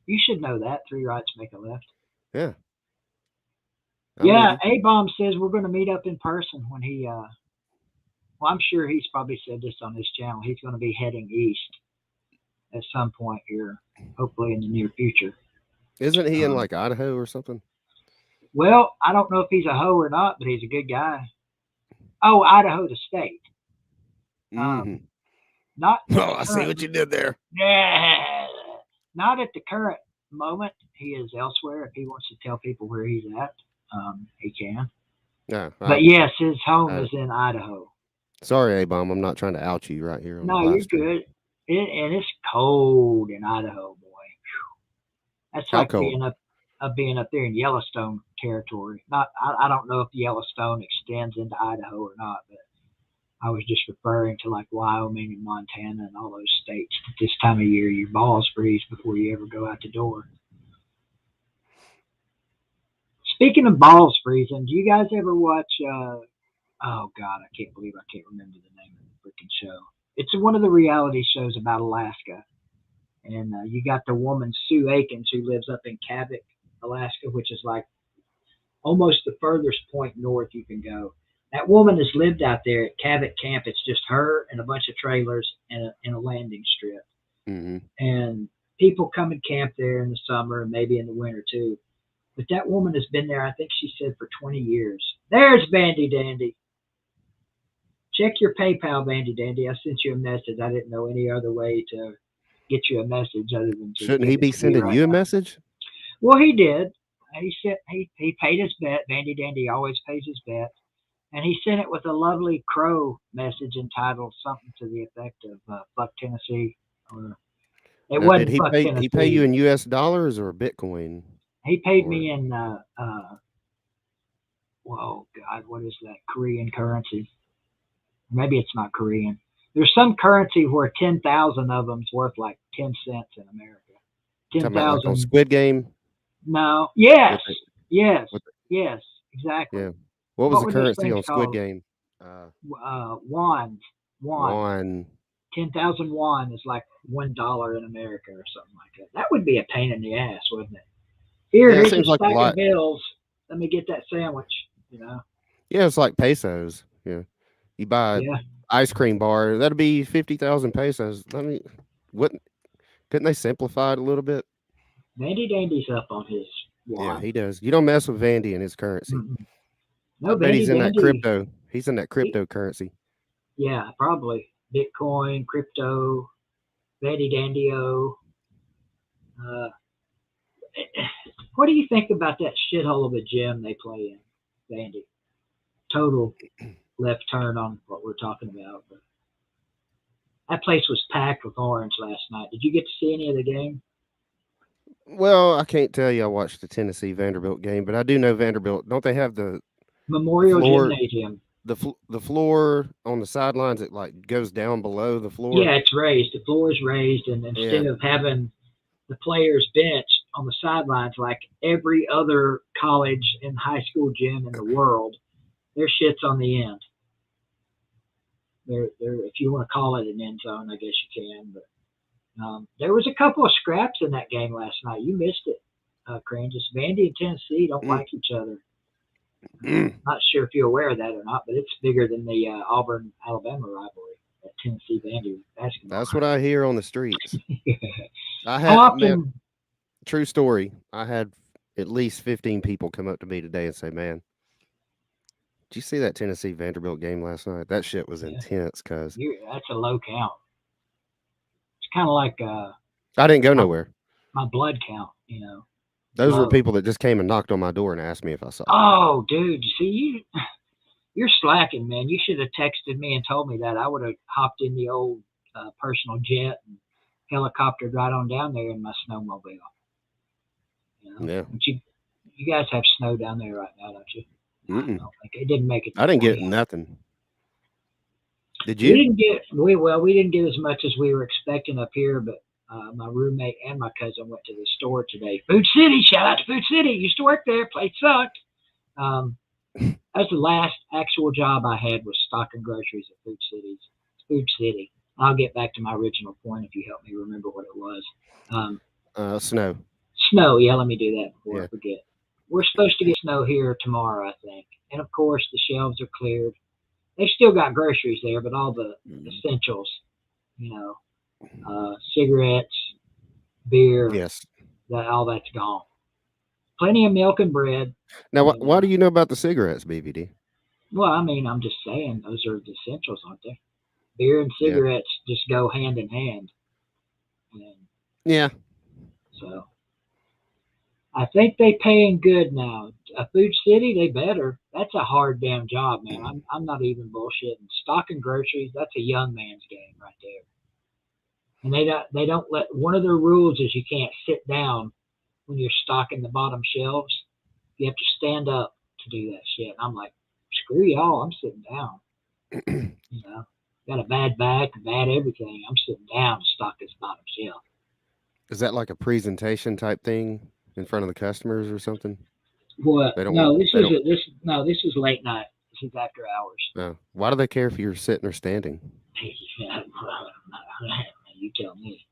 You should know that. 3 rights make a left. Yeah. A-Bomb says we're going to meet up in person when he, well, I'm sure he's probably said this on his channel. He's going to be heading east at some point here, hopefully in the near future. Isn't he in like Idaho or something? Well, I don't know if he's a hoe or not, but he's a good guy. Oh, Idaho, the state. Not. Oh, I see what you did there. Yeah. Not at the current moment. He is elsewhere. If he wants to tell people where he's at, he can. Yeah. But yes, his home is in Idaho. Sorry, A-Bomb. I'm not trying to out you right here. No, you're good. And it's cold in Idaho, boy. That's How like cold? being up. of being up there in Yellowstone territory. Not, I don't know if Yellowstone extends into Idaho or not, but I was just referring to like Wyoming and Montana and all those states. At this time of year, your balls freeze before you ever go out the door. Speaking of balls freezing, do you guys ever watch? Oh God, I can't believe I can't remember the name of the freaking show. It's one of the reality shows about Alaska, and you got the woman Sue Akins who lives up in Cabot, Alaska, which is like almost the furthest point north you can go. That woman has lived out there at Cabot Camp. It's just her and a bunch of trailers and a landing strip. Mm-hmm. And people come and camp there in the summer and maybe in the winter too. But that woman has been there, I think she said, for 20 years. There's Bandy Dandy. Check your PayPal, Bandy Dandy. I sent you a message. I didn't know any other way to get you a message other than to Shouldn't give he it be to sending right you a now. message? Well, he did. He said he paid his bet. Bandy Dandy always pays his bet. And he sent it with a lovely crow message entitled something to the effect of "Fuck Tennessee." Or it Now, wasn't did "Fuck Tennessee." he pay you in U.S. dollars or Bitcoin? He paid or- me in whoa God, what is that Korean currency? Maybe it's not Korean. There's some currency where 10,000 of them's worth like 10 cents in America. Talking about like on 10,000. Squid Game? No. Yes. With Yes. with Yes. Exactly. Yeah. What was What the were those currency things on Squid called? Game? Won. Won. 10,000 won is like $1 in America or something like that. That would be a pain in the ass, wouldn't it? Yeah, it Here's a seems like a stack lot. of bills. Let me get that sandwich. Yeah, it's like pesos. Yeah. You buy Yeah. ice cream bar, that'd be 50,000 pesos. I mean, couldn't they simplify it a little bit? Bandy Dandy's up on his Yeah, won. he does. You don't mess with Vandy and his currency. Mm-mm. I No, bet Bandy he's in that Dandy. crypto. He's in that cryptocurrency. Yeah, probably Bitcoin, crypto, Bandy Dandio. What do you think about that shithole of a gym they play in, Bandy? Total left turn on what we're talking about. But that place was packed with orange last night. Did you get to see any of the game? Well, I can't tell you I watched the Tennessee Vanderbilt game, but I do know Vanderbilt. Don't they have the Memorial floor Gymnasium. the floor on the sidelines? It like goes down below the floor. Yeah, it's raised. The floor is raised, and instead of having the players bench on the sidelines like every other college and high school gym in the world, their shit's on the end. They're if you want to call it an end zone, I guess you can. But there was a couple of scraps in that game last night. You missed it, Crane. Just Vandy and Tennessee don't like each other. Not sure if you're aware of that or not, but it's bigger than the Auburn-Alabama rivalry. That Tennessee Vandy basketball. That's what I hear on the streets. I How had often? true story. I had at least 15 people come up to me today and say, "Man, did you see that Tennessee Vanderbilt game last night? That shit was intense." Cause That's a low count. It's kind of like I didn't go nowhere. my blood count, Those were low. people that just came and knocked on my door and asked me if I saw. Oh, dude, see, you're slacking, man. You should have texted me and told me that. I would have hopped in the old personal jet and helicoptered right on down there in my snowmobile. Yeah. But you guys have snow down there right now, don't you? I don't think it didn't make it. I didn't get nothing. Did We you? didn't get we didn't get as much as we were expecting up here, but my roommate and my cousin went to the store today. Food City, shout out to Food City. Used to work there. Place sucked. That's the last actual job I had was stocking groceries at Food City. I'll get back to my original point if you help me remember what it was. Snow. Snow, yeah, let me do that before I Yeah. forget. We're supposed to get snow here tomorrow, I think. And of course, the shelves are cleared. They still got groceries there, but all the essentials, cigarettes, beer, Yes. all that's gone. Plenty of milk and bread. Now, why do you know about the cigarettes, BVD? Well, I mean, I'm just saying those are the essentials, aren't they? Beer and cigarettes just go hand in hand. And Yeah. so I think they paying good now. Food City, they better. That's a hard damn job, man. I'm not even bullshitting. Stocking groceries, that's a young man's game right there. And they don't let, one of their rules is you can't sit down when you're stocking the bottom shelves, you have to stand up to do that shit. I'm like, screw y'all, I'm sitting down. You know, got a bad back, bad everything. I'm sitting down to stock this bottom shelf. Is that like a presentation type thing in front of the customers or something? What? They don't No, want. this They is don't. this is late night. This is after hours. No. Why do they care if you're sitting or standing? You tell me.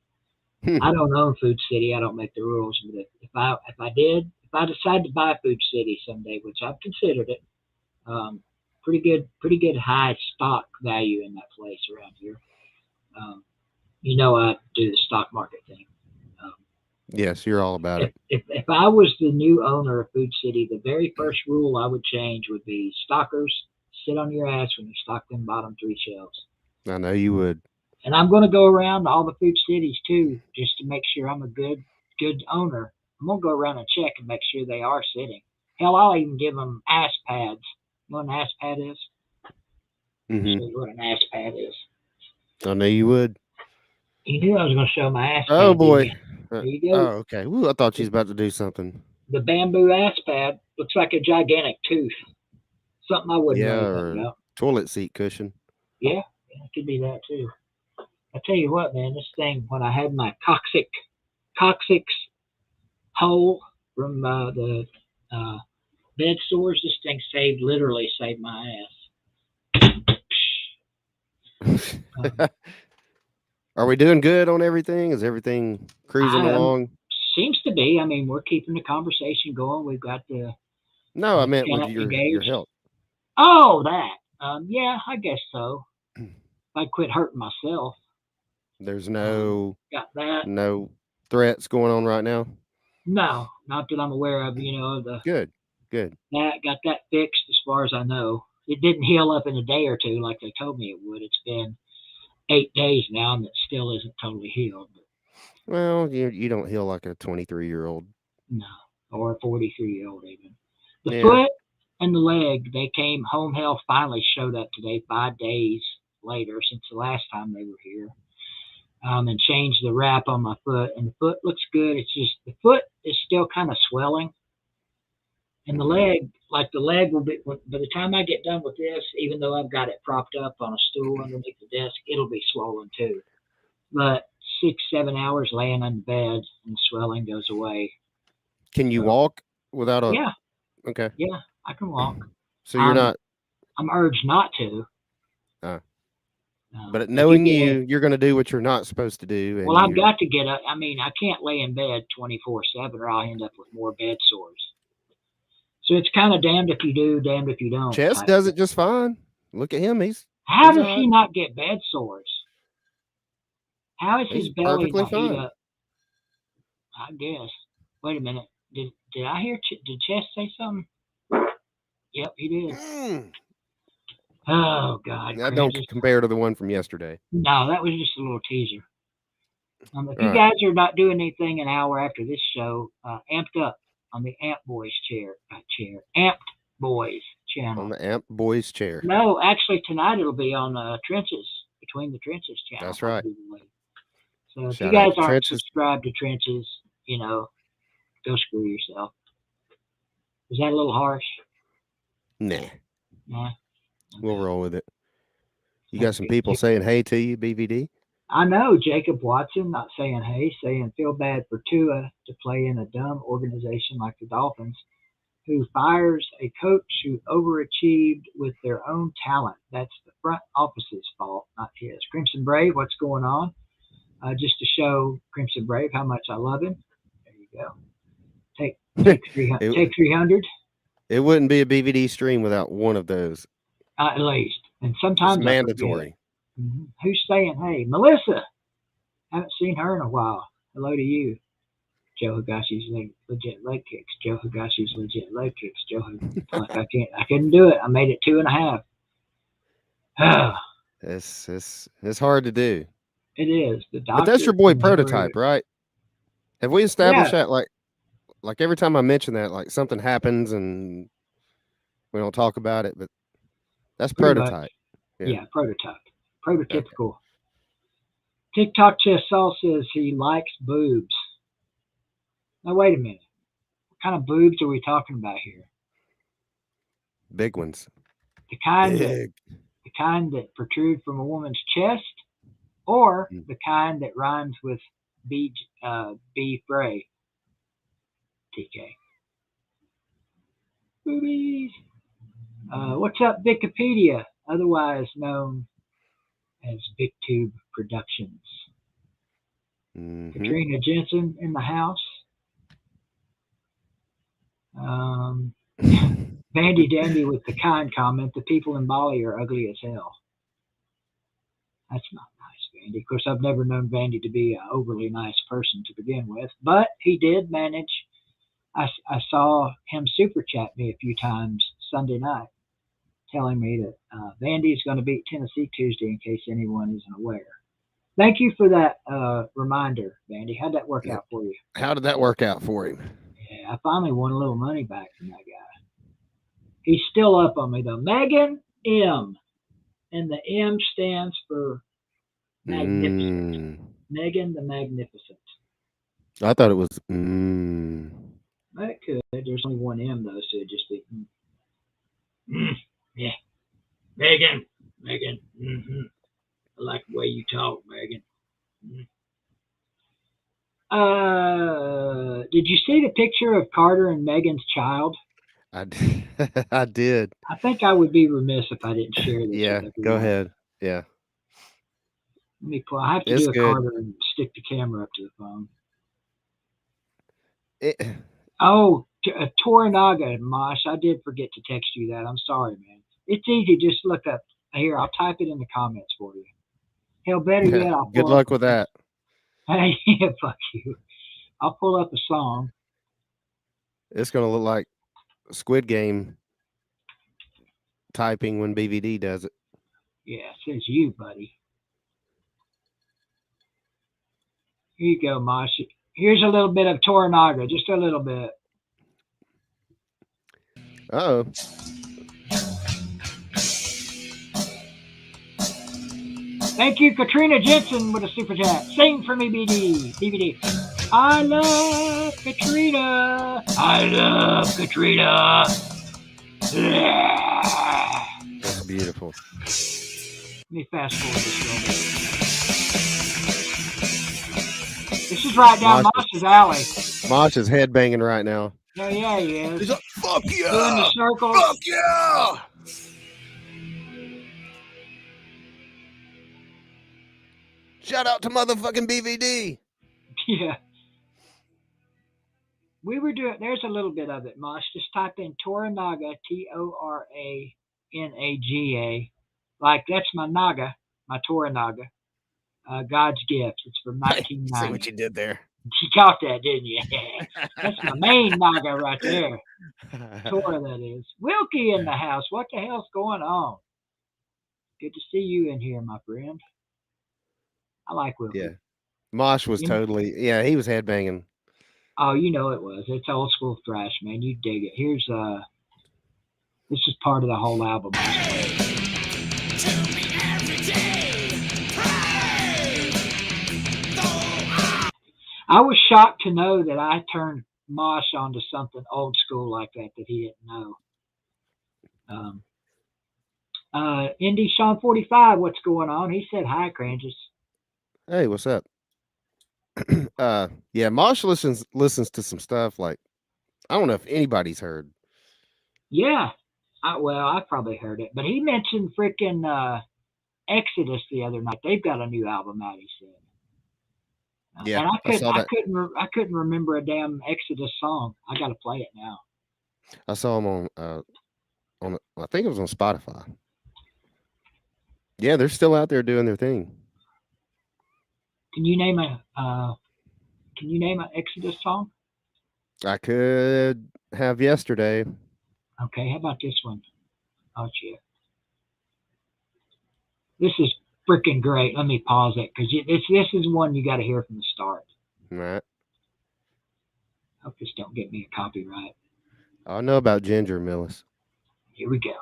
Hmm. I don't own Food City. I don't make the rules. But if I decide to buy Food City someday, which I've considered it, pretty good high stock value in that place around here. You know, I do the stock market thing. Yes, you're all about it. If I was the new owner of Food City, the very first rule I would change would be stockers sit on your ass when you stock them bottom 3 shelves. I know you would. And I'm going to go around to all the Food Cities too, just to make sure I'm a good owner. I'm going to go around and check and make sure they are sitting. Hell, I'll even give them ass pads. You know what an ass pad is? Mm-hmm. Show you what an ass pad is. I know you would. You knew I was going to show my ass pad. Oh boy. There you go. Oh, okay. Ooh, I thought you was about to do something. The bamboo ass pad looks like a gigantic tooth. Something I wouldn't Yeah, really or think about. toilet seat cushion. Yeah, it could be that too. I tell you what, man, this thing, when I had my coccyx hole from the bed sores, this thing literally saved my ass. Are we doing good on everything? Is everything cruising along? Seems to be. I mean, we're keeping the conversation going. We've got the No, I meant with chat your engaged. health. Oh, that. Yeah, I guess so. If I quit hurting myself. There's no Got that. no threats going on right now. No, not that I'm aware of. You know, Good. Got that fixed as far as I know. It didn't heal up in a day or two like they told me it would. It's been 8 days now, and it still isn't totally healed. But Well, you don't heal like a 23-year-old. no, or a 43-year-old even. The Yeah. foot and the leg, they came. Home health finally showed up today, 5 days later since the last time they were here. And changed the wrap on my foot, and the foot looks good. It's just the foot is still kind of swelling, and the leg will be. By the time I get done with this, even though I've got it propped up on a stool underneath the desk, it'll be swollen too. But 6-7 hours laying on the bed, and the swelling goes away. Can you walk without a? Yeah. Okay. Yeah, I can walk. So you're not. I'm urged not to. But knowing you're going to do what you're not supposed to do. And well, I've got to get up. I mean, I can't lay in bed 24/7, or I'll end up with more bed sores. So it's kind of damned if you do, damned if you don't. Chess does it just fine. Look at him. How he's does he not get bed sores? How is his belly not heat up? I guess. Wait a minute. Did I hear? Did Chess say something? Yep, he did. Oh God! That don't compare to the one from yesterday. No, that was just a little teaser. If you guys are not doing anything an hour after this show, Amped Up on the Amp Boys Amped Boys channel. On the Amp Boys chair. No, actually tonight it'll be on Trenches, Between the Trenches channel. That's right. So if you guys aren't subscribed to Trenches, you know, go screw yourself. Is that a little harsh? Nah. Nah. We'll roll with it. You got some people saying hey to you, BVD? I know. Jacob Watson not saying hey, saying feel bad for Tua to play in a dumb organization like the Dolphins, who fires a coach who overachieved with their own talent. That's the front office's fault, not his. Crimson Brave, what's going on? Just to show Crimson Brave how much I love him. There you go. Take 300. Take 300. It wouldn't be a BVD stream without one of those. At least. And sometimes it's mandatory. Mm-hmm. Who's saying hey? Melissa. Haven't seen her in a while. Hello to you. Joe Higashi's legit leg kicks. Joe Higashi's legit leg kicks. Joe I couldn't do it. I made it 2.5. It's hard to do. It is. But that's your boy Prototype, right? Have we established that like every time I mention that, like something happens and we don't talk about it, but that's Prototype. Yeah, Prototype. Prototypical. Okay. TikTok Chess Saul says he likes boobs. Now wait a minute. What kind of boobs are we talking about here? Big ones. The kind Big. that protrude from a woman's chest, or Mm. the kind that rhymes with B Bray. TK. Boobies. What's up, Wikipedia, otherwise known as BigTube Productions? Mhm. Katrina Jensen in the house. Vandy Dandy with the kind comment, the people in Bali are ugly as hell. That's not nice, Vandy. Of course, I've never known Vandy to be an overly nice person to begin with, but he did manage. I saw him super chat me a few times Sunday night, telling me that Vandy is going to beat Tennessee Tuesday, in case anyone isn't aware. Thank you for that reminder, Vandy. How'd that work out for you? How did that work out for him? Yeah, I finally won a little money back from that guy. He's still up on me, though. Megan M. And the M stands for magnificent. Megan the Magnificent. I thought it was. That could. There's only one M, though, so it'd just be. Yeah. Megan. Mm-hmm. I like the way you talk, Megan. Did you see the picture of Carter and Megan's child? I did. I think I would be remiss if I didn't share this. Yeah, with go everyone. ahead. Yeah. Let me pull. I have to It's do a good. Carter and stick the camera up to the phone. It, Oh, Toranaga, Mosh. I did forget to text you that. I'm sorry, man. It's easy. Just look up. Here, I'll type it in the comments for you. Hell, better yet, I'll good pull luck up with that. Hey, yeah, fuck you. I'll pull up a song. It's going to look like Squid Game typing when BVD does it. Yeah, it says you, buddy. Here you go, Mosh. Here's a little bit of Toranaga, just a little bit. Uh-oh. Thank you, Katrina Jensen, with a super chat. Sing for me, DVD. I love Katrina. I love Katrina. That's beautiful. Let me fast forward this a little bit. This is right down Mosh's alley. Mosh is headbanging right now. Oh, yeah, he is. He's like, fuck yeah! Doing the circles. Fuck yeah! Shout out to motherfucking BVD. Yeah. We were doing, there's a little bit of it, Mosh. Just type in Toranaga, Toranaga. Like, that's my Naga, my Toranaga. God's gift. It's from 1990. See what you did there. You caught that, didn't you? That's my main Naga right there. Tora, that is. Wilkie in the house. What the hell's going on? Good to see you in here, my friend. I like Wilkie. Yeah. Mosh was totally, yeah, he was headbanging. Oh, you know it was. It's old school thrash, man. You dig it. Here's this is part of the whole album. I was shocked to know that I turned Mosh onto something old school like that he didn't know. Indy Sean 45, what's going on? He said hi, Cranges. Hey, what's up? Yeah, Mosh listens to some stuff like, I don't know if anybody's heard. Yeah. I probably heard it, but he mentioned freaking Exodus the other night. They've got a new album out, he said. Yeah, and I saw that. I couldn't remember a damn Exodus song. I got to play it now. I saw him on I think it was on Spotify. Yeah, they're still out there doing their thing. Can you name an Exodus song? I could have Yesterday. Okay, how about this one? Oh shit. This is freaking great. Let me pause it because this is one you got to hear from the start. All right. Hope this don't get me a copyright. I know about Ginger Millis. Here we go.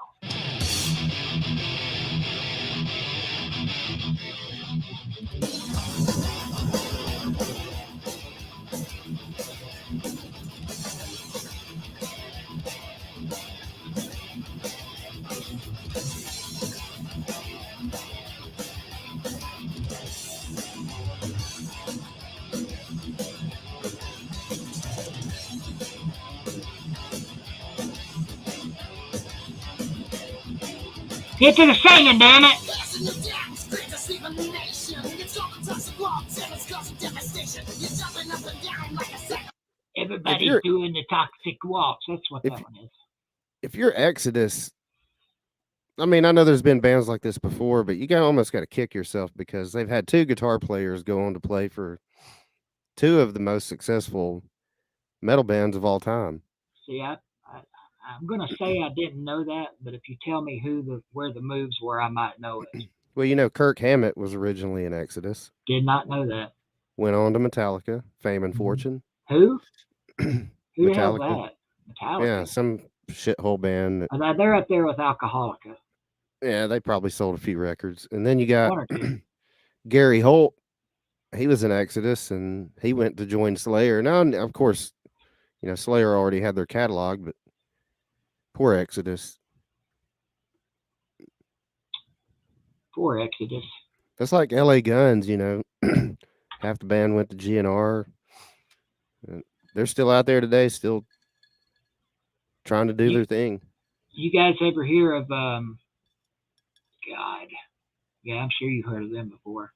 Get to the singing, damn it! Everybody's doing the toxic waltz. That's what that one is. If you're Exodus, I mean, I know there's been bands like this before, but you almost got to kick yourself because they've had 2 guitar players go on to play for 2 of the most successful metal bands of all time. See, I'm gonna say I didn't know that, but if you tell me where the moves were, I might know it. Well, you know, Kirk Hammett was originally in Exodus. Did not know that. Went on to Metallica, Fame and Fortune. Who? Who the hell Metallica. that? Metallica. Yeah, some shithole band. They're up there with Alcoholica. Yeah, they probably sold a few records. And then you got Gary Holt. He was in Exodus, and he went to join Slayer. Now, of course, you know, Slayer already had their catalog, but poor Exodus. Poor Exodus. That's like LA Guns, you know. Half the band went to GNR. They're still out there today, still trying to do their thing. You guys ever hear of God? Yeah, I'm sure you've heard of them before.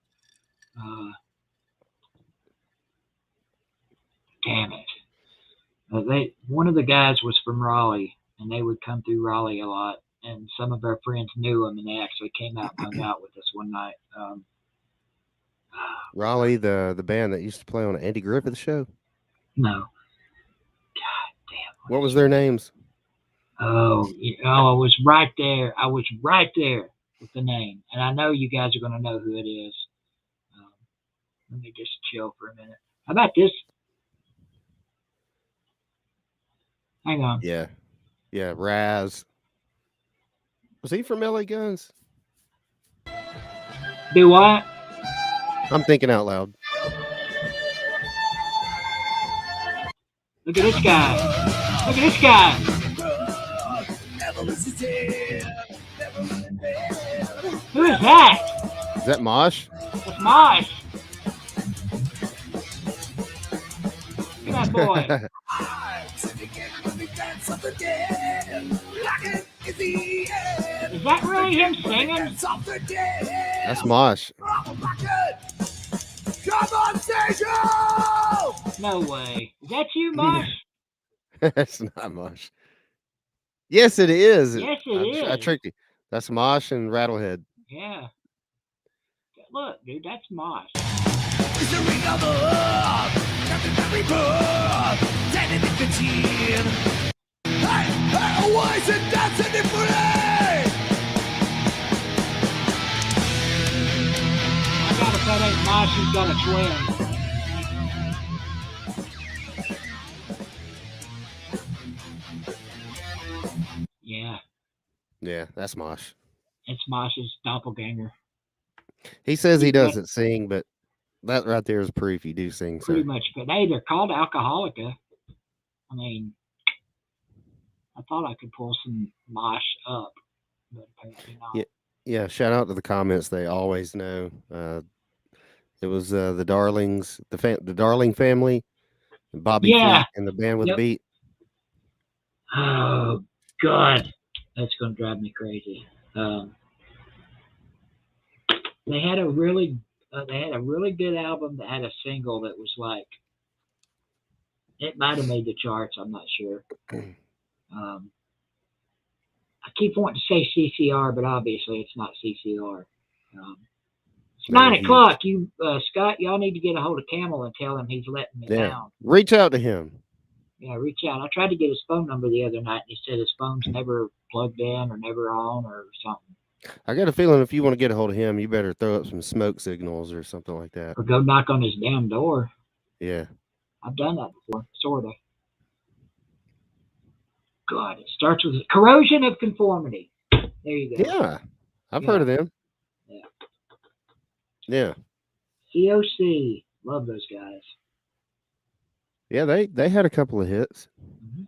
Damn it. One of the guys was from Raleigh, and they would come through Raleigh a lot. And some of our friends knew him, and they actually came out and hung out with us one night. Raleigh, the band that used to play on the Andy Griffith show? No. God damn. What was their names? Oh, I was right there. I was right there with the name. And I know you guys are going to know who it is. Let me just chill for a minute. How about this? Hang on. Yeah. Yeah, Raz. Was he from LA Guns? Do what? I'm thinking out loud. Look at this guy. Look at this guy. Who is that? Is that Mosh? That's Mosh. Look at that boy. Is that really him singing? That's Mosh. Come on, Sergio! No way. Is that you, Mosh? That's not Mosh. Yes, it is. Yes, it is. I tricked you. That's Mosh and Rattlehead. Yeah. Look, dude, that's Mosh. It's the ring of the love, nothing very good, 10 and 15. Hey, why is it dancing differently? I got if that ain't Mosh, he's got a twin. Yeah. Yeah, that's Mosh. It's Mosh's doppelganger. He says he doesn't sing, but that right there is proof he do sing. Pretty much. But hey, they're called Alcoholica. I mean, I thought I could pull some Mosh up, but apparently not. Yeah. Shout out to the comments. They always know. It was the Darlings, the Darling family, and Bobby Fleet and the band with the beat. Oh God, that's gonna drive me crazy. They had a really good album that had a single that was like, it might have made the charts. I'm not sure. I keep wanting to say CCR, but obviously it's not CCR. It's 9 o'clock. You, Scott, y'all need to get a hold of Camel and tell him he's letting me down. Reach out to him. Yeah, reach out. I tried to get his phone number the other night, and he said his phone's never plugged in or never on or something. I got a feeling if you want to get a hold of him, you better throw up some smoke signals or something like that. Or go knock on his damn door. Yeah. I've done that before, sort of. God, it starts with corrosion of conformity. There you go. Yeah. I've heard of them. Yeah. Yeah. COC. Love those guys. Yeah, they had a couple of hits. Mm-hmm.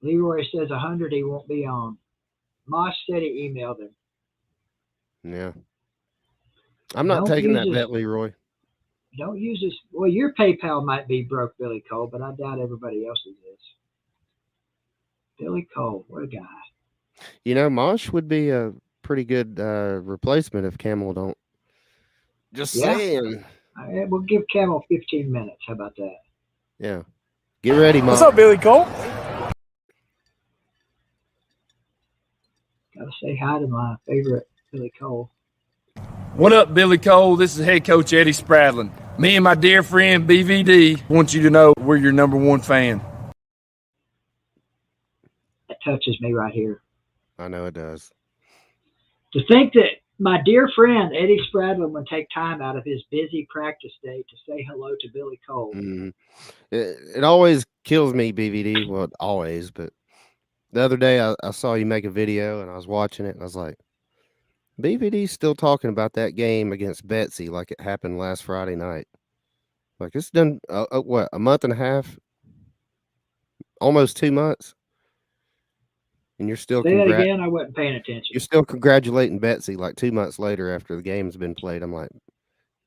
Leroy says 100 he won't be on. Mosh said he emailed him. Yeah. I'm not taking that bet, Leroy. Don't use this. Well, your PayPal might be broke, Billy Cole, but I doubt everybody else's is. Billy Cole, what a guy. You know, Mosh would be a pretty good replacement if Camel don't. Just Yeah. saying. We'll give Camel 15 minutes. How about that? Yeah. Get ready, Mosh. What's up, Billy Cole? Gotta say hi to my favorite Billy Cole. What up, Billy Cole? This is head coach Eddie Spradlin. Me and my dear friend BVD want you to know we're your number one fan. That touches me right here. I know it does. To think that my dear friend Eddie Spradlin would take time out of his busy practice day to say hello to Billy Cole. Mm-hmm. It always kills me, BVD. Well, always, but the other day I saw you make a video and I was watching it and I was like, BVD's still talking about that game against Betsy like it happened last Friday night. Like it's done, what, a month and a half? Almost 2 months? And you're still Say that again. I wasn't paying attention. You're still congratulating Betsy like 2 months later after the game's been played. I'm like,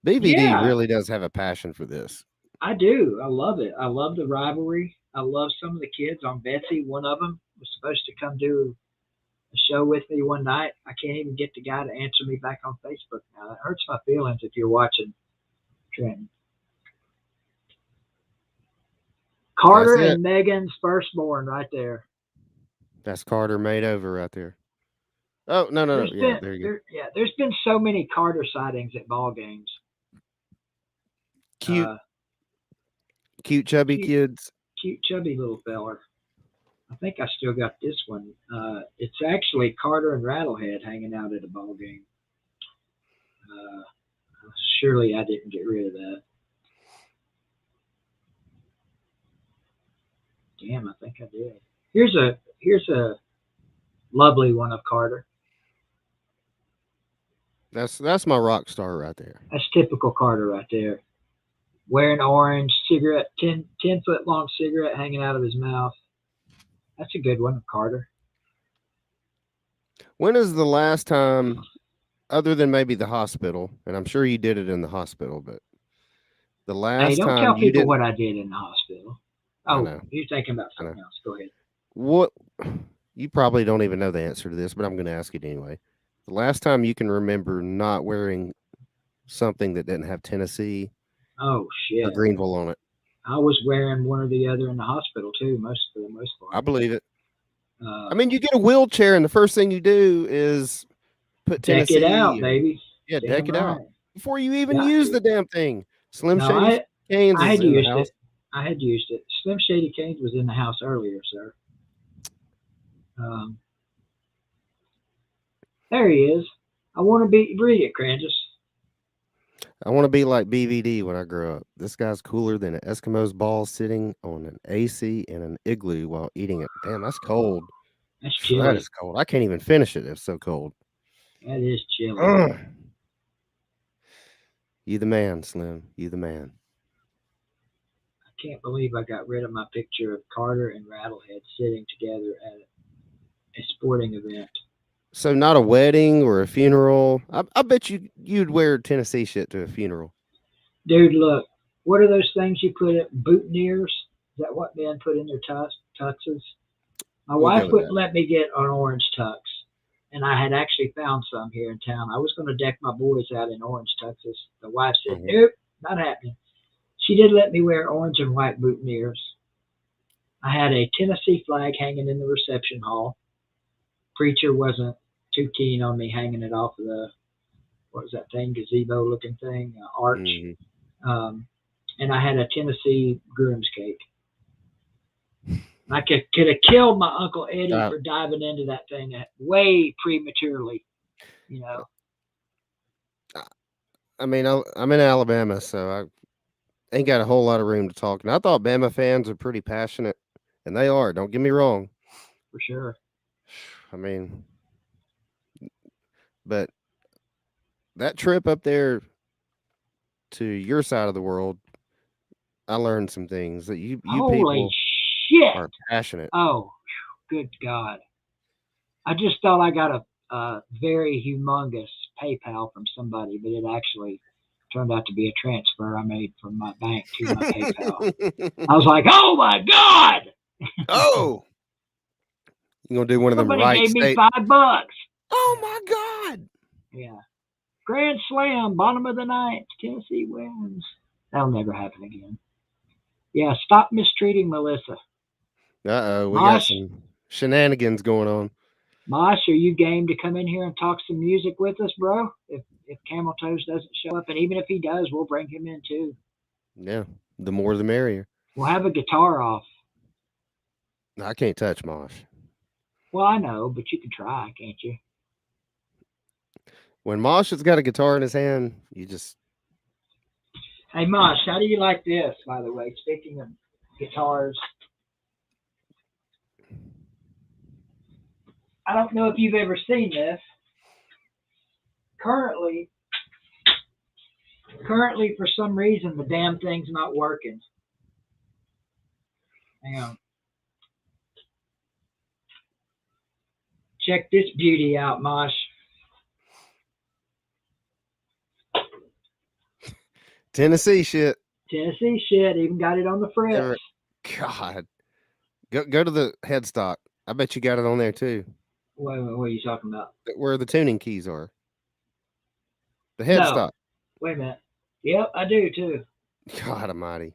BVD really does have a passion for this. I do. I love it. I love the rivalry. I love some of the kids on Betsy. One of them was supposed to come do a show with me one night. I can't even get the guy to answer me back on Facebook now. That hurts my feelings if you're watching Trenton. Carter and Megan's firstborn right there. That's Carter made over right there. Oh, no. Yeah, there you go. There's been so many Carter sightings at ball games. Cute chubby kids. Cute chubby little feller. I think I still got this one. It's actually Carter and Rattlehead hanging out at a ball game. Surely I didn't get rid of that. Damn, I think I did. Here's a lovely one of Carter. That's my rock star right there. That's typical Carter right there. Wearing orange, cigarette, 10-foot long cigarette hanging out of his mouth. That's a good one, Carter. When is the last time, other than maybe the hospital, and I'm sure you did it in the hospital, but the last time don't tell you people did what I did in the hospital. Oh, you're thinking about something else. Go ahead. What? You probably don't even know the answer to this, but I'm going to ask it anyway. The last time you can remember not wearing something that didn't have Tennessee or Greenville on it. I was wearing one or the other in the hospital too, for the most part. I believe it. I mean, you get a wheelchair, and the first thing you do is put Tennessee. Deck it out, baby. Yeah, deck it out before you even use the damn thing. Slim Shady Canes. I had used it. I had used it. Slim Shady Canes was in the house earlier, sir. There he is. I want to read it, Crandus. I want to be like BVD when I grow up. This guy's cooler than an Eskimo's ball sitting on an AC in an igloo while eating it. Damn, that's cold. That's chilly. That is cold. I can't even finish it. It's so cold. That is chilly. You the man, Slim. You the man. I can't believe I got rid of my picture of Carter and Rattlehead sitting together at a sporting event. So not a wedding or a funeral. I bet you'd wear Tennessee shit to a funeral. Dude, look. What are those things you put at boutonnieres? Is that what men put in their tuxes? My wife wouldn't let me get an orange tux. And I had actually found some here in town. I was going to deck my boys out in orange tuxes. The wife said, nope, not happening. She did let me wear orange and white boutonnieres. I had a Tennessee flag hanging in the reception hall. Preacher wasn't too keen on me hanging it off of the, what was that thing, gazebo looking thing, arch. And I had a Tennessee groom's cake. I could have killed my Uncle Eddie for diving into that thing way prematurely, you know. I mean, I'm in Alabama, so I ain't got a whole lot of room to talk. And I thought Bama fans are pretty passionate, and they are. Don't get me wrong. For sure. I mean, but that trip up there to your side of the world, I learned some things that you people are passionate. Oh, good God. I just thought I got a very humongous PayPal from somebody, but it actually turned out to be a transfer I made from my bank to my PayPal. I was like, oh my God. Oh. You gonna do one of them Somebody right gave me state? $5. Oh my God! Yeah. Grand slam, bottom of the ninth. Tennessee wins. That'll never happen again. Yeah, stop mistreating Melissa. We got Mosh, some shenanigans going on. Mosh, are you game to come in here and talk some music with us, bro? If Camel Toes doesn't show up, and even if he does, we'll bring him in too. Yeah, the more the merrier. We'll have a guitar off. I can't touch Mosh. Well, I know, but you can try, can't you? When Mosh has got a guitar in his hand, you just. Hey, Mosh, how do you like this, by the way? Speaking of guitars, I don't know if you've ever seen this. Currently, for some reason, the damn thing's not working. Hang on. Check this beauty out, Mosh. Tennessee shit. Tennessee shit. Even got it on the fritz. God. Go to the headstock. I bet you got it on there too. What are you talking about? Where the tuning keys are. The headstock. No. Wait a minute. Yep, I do too. God almighty.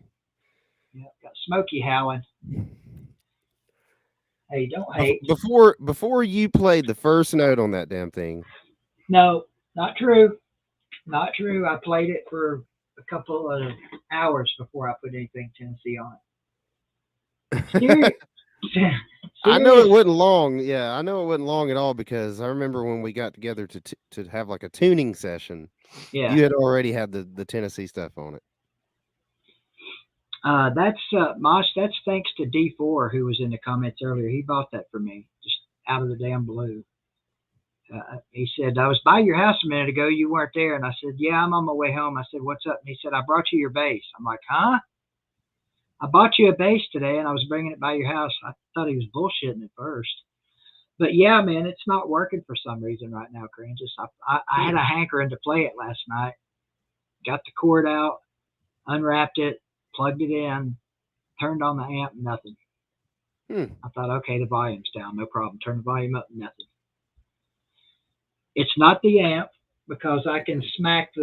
Yep, got Smokey howling. Hey, don't hate. Before you played the first note on that damn thing. No, not true. Not true. I played it for a couple of hours before I put anything Tennessee on it. I know it wasn't long. Yeah, I know it wasn't long at all because I remember when we got together to have like a tuning session. Yeah, you had already had the Tennessee stuff on it. That's Mosh. That's thanks to D4 who was in the comments earlier. He bought that for me just out of the damn blue. He said, I was by your house a minute ago. You weren't there. And I said, yeah, I'm on my way home. I said, what's up? And he said, I brought you your bass. I'm like, huh? I bought you a bass today and I was bringing it by your house. I thought he was bullshitting at first. But yeah, man, it's not working for some reason right now, Cringes. I had a hankering to play it last night. Got the cord out, unwrapped it, plugged it in, turned on the amp, nothing. I thought, okay, the volume's down, no problem. Turn the volume up, nothing. It's not the amp because I can smack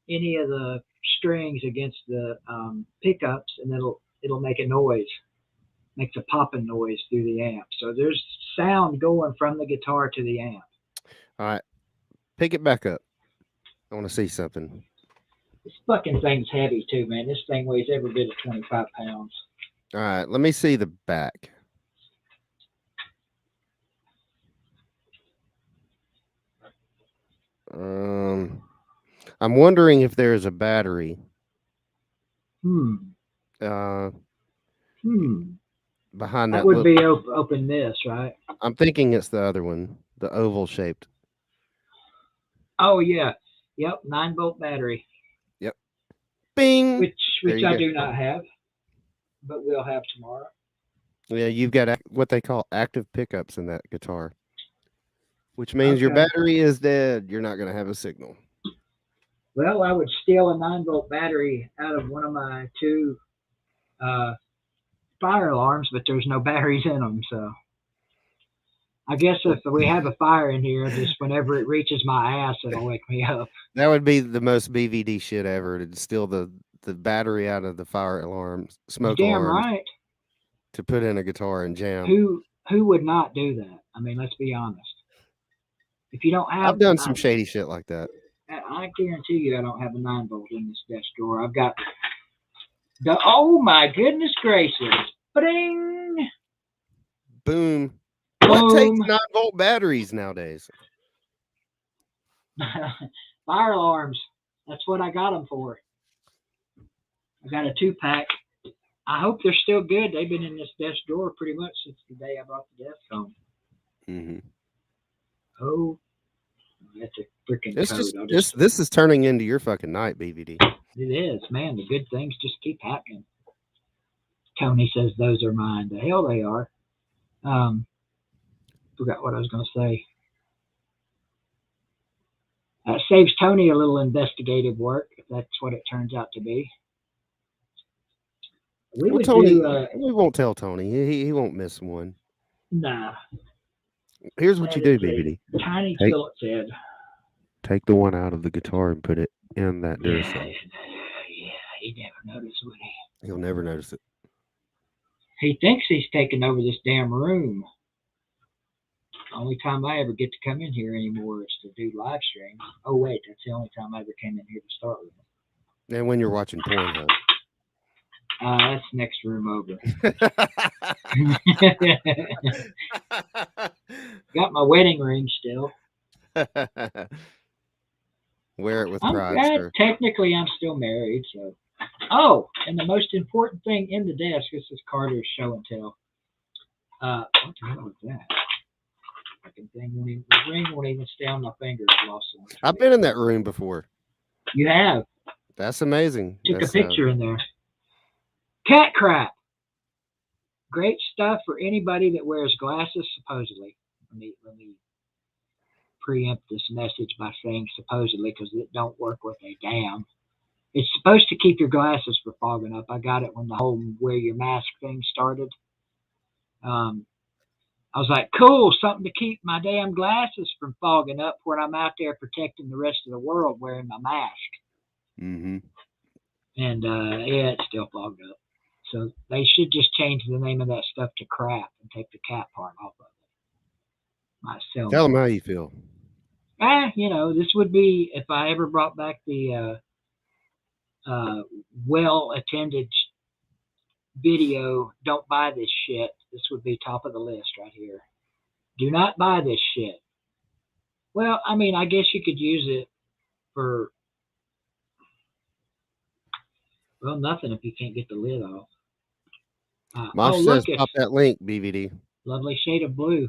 any of the strings against the pickups and it'll make a noise, makes a popping noise through the amp. So there's sound going from the guitar to the amp. All right, pick it back up. I want to see something. This fucking thing's heavy too, man. This thing weighs every bit of 25 pounds. All right, let me see the back. I'm wondering if there's a battery. Behind that would be open this, right? I'm thinking it's the other one, the oval shaped. Oh yeah, yep, 9-volt battery. Yep. Bing. Which I do not have, but we'll have tomorrow. Yeah, you've got what they call active pickups in that guitar, which means your battery is dead. You're not going to have a signal. Well, I would steal a 9-volt battery out of one of my two fire alarms, but there's no batteries in them. So I guess if we have a fire in here, just whenever it reaches my ass, it'll wake me up. That would be the most BVD shit ever, to steal the battery out of the fire alarm, smoke alarm. Damn right. To put in a guitar and jam. Who would not do that? I mean, let's be honest. If you don't have, I've done some shady shit like that. I guarantee you, I don't have a 9-volt in this desk drawer. I've got the. Oh my goodness gracious! Bing! Boom! What takes 9-volt batteries nowadays? Fire alarms. That's what I got them for. I got a 2-pack. I hope they're still good. They've been in this desk drawer pretty much since the day I brought the desk home. Oh, that's a freaking code. This is turning into your fucking night, BVD. It is, man. The good things just keep happening. Tony says those are mine. The hell they are. Forgot what I was going to say. Saves Tony a little investigative work, if that's what it turns out to be. We won't tell Tony. He won't miss one. Nah. Here's what you do, That is BBD. a tiny Take Phillips head. take the one out of the guitar and put it in that Yeah, Duracell. yeah, he never noticed, would he? He'll never notice it. He thinks he's taking over this damn room. The only time I ever get to come in here anymore is to do live streams. Oh wait, that's the only time I ever came in here to start with. And when you're watching Pornhub. That's next room over. Got my wedding ring still. Wear it with pride, sir. Technically, I'm still married, so. Oh, and the most important thing in the desk, this is Carter's show and tell. What the hell is that? Fucking thing won't even, the ring won't even stay on my finger. I've lost so much. I've been in that room before. You have. That's amazing. Took a picture in there. Cat crap. Great stuff for anybody that wears glasses, supposedly. Let me preempt this message by saying supposedly because it don't work with a damn. It's supposed to keep your glasses from fogging up. I got it when the whole wear your mask thing started. I was like, cool, something to keep my damn glasses from fogging up when I'm out there protecting the rest of the world wearing my mask. Mm-hmm. And yeah, it's still fogged up. So they should just change the name of that stuff to crap and take the cat part off of it. Myself. Tell them how you feel. This would be if I ever brought back the well-attended video, don't buy this shit. This would be top of the list right here. Do not buy this shit. Well, I mean, I guess you could use it for, well, nothing if you can't get the lid off. Mosh says pop that link, BVD. Lovely shade of blue.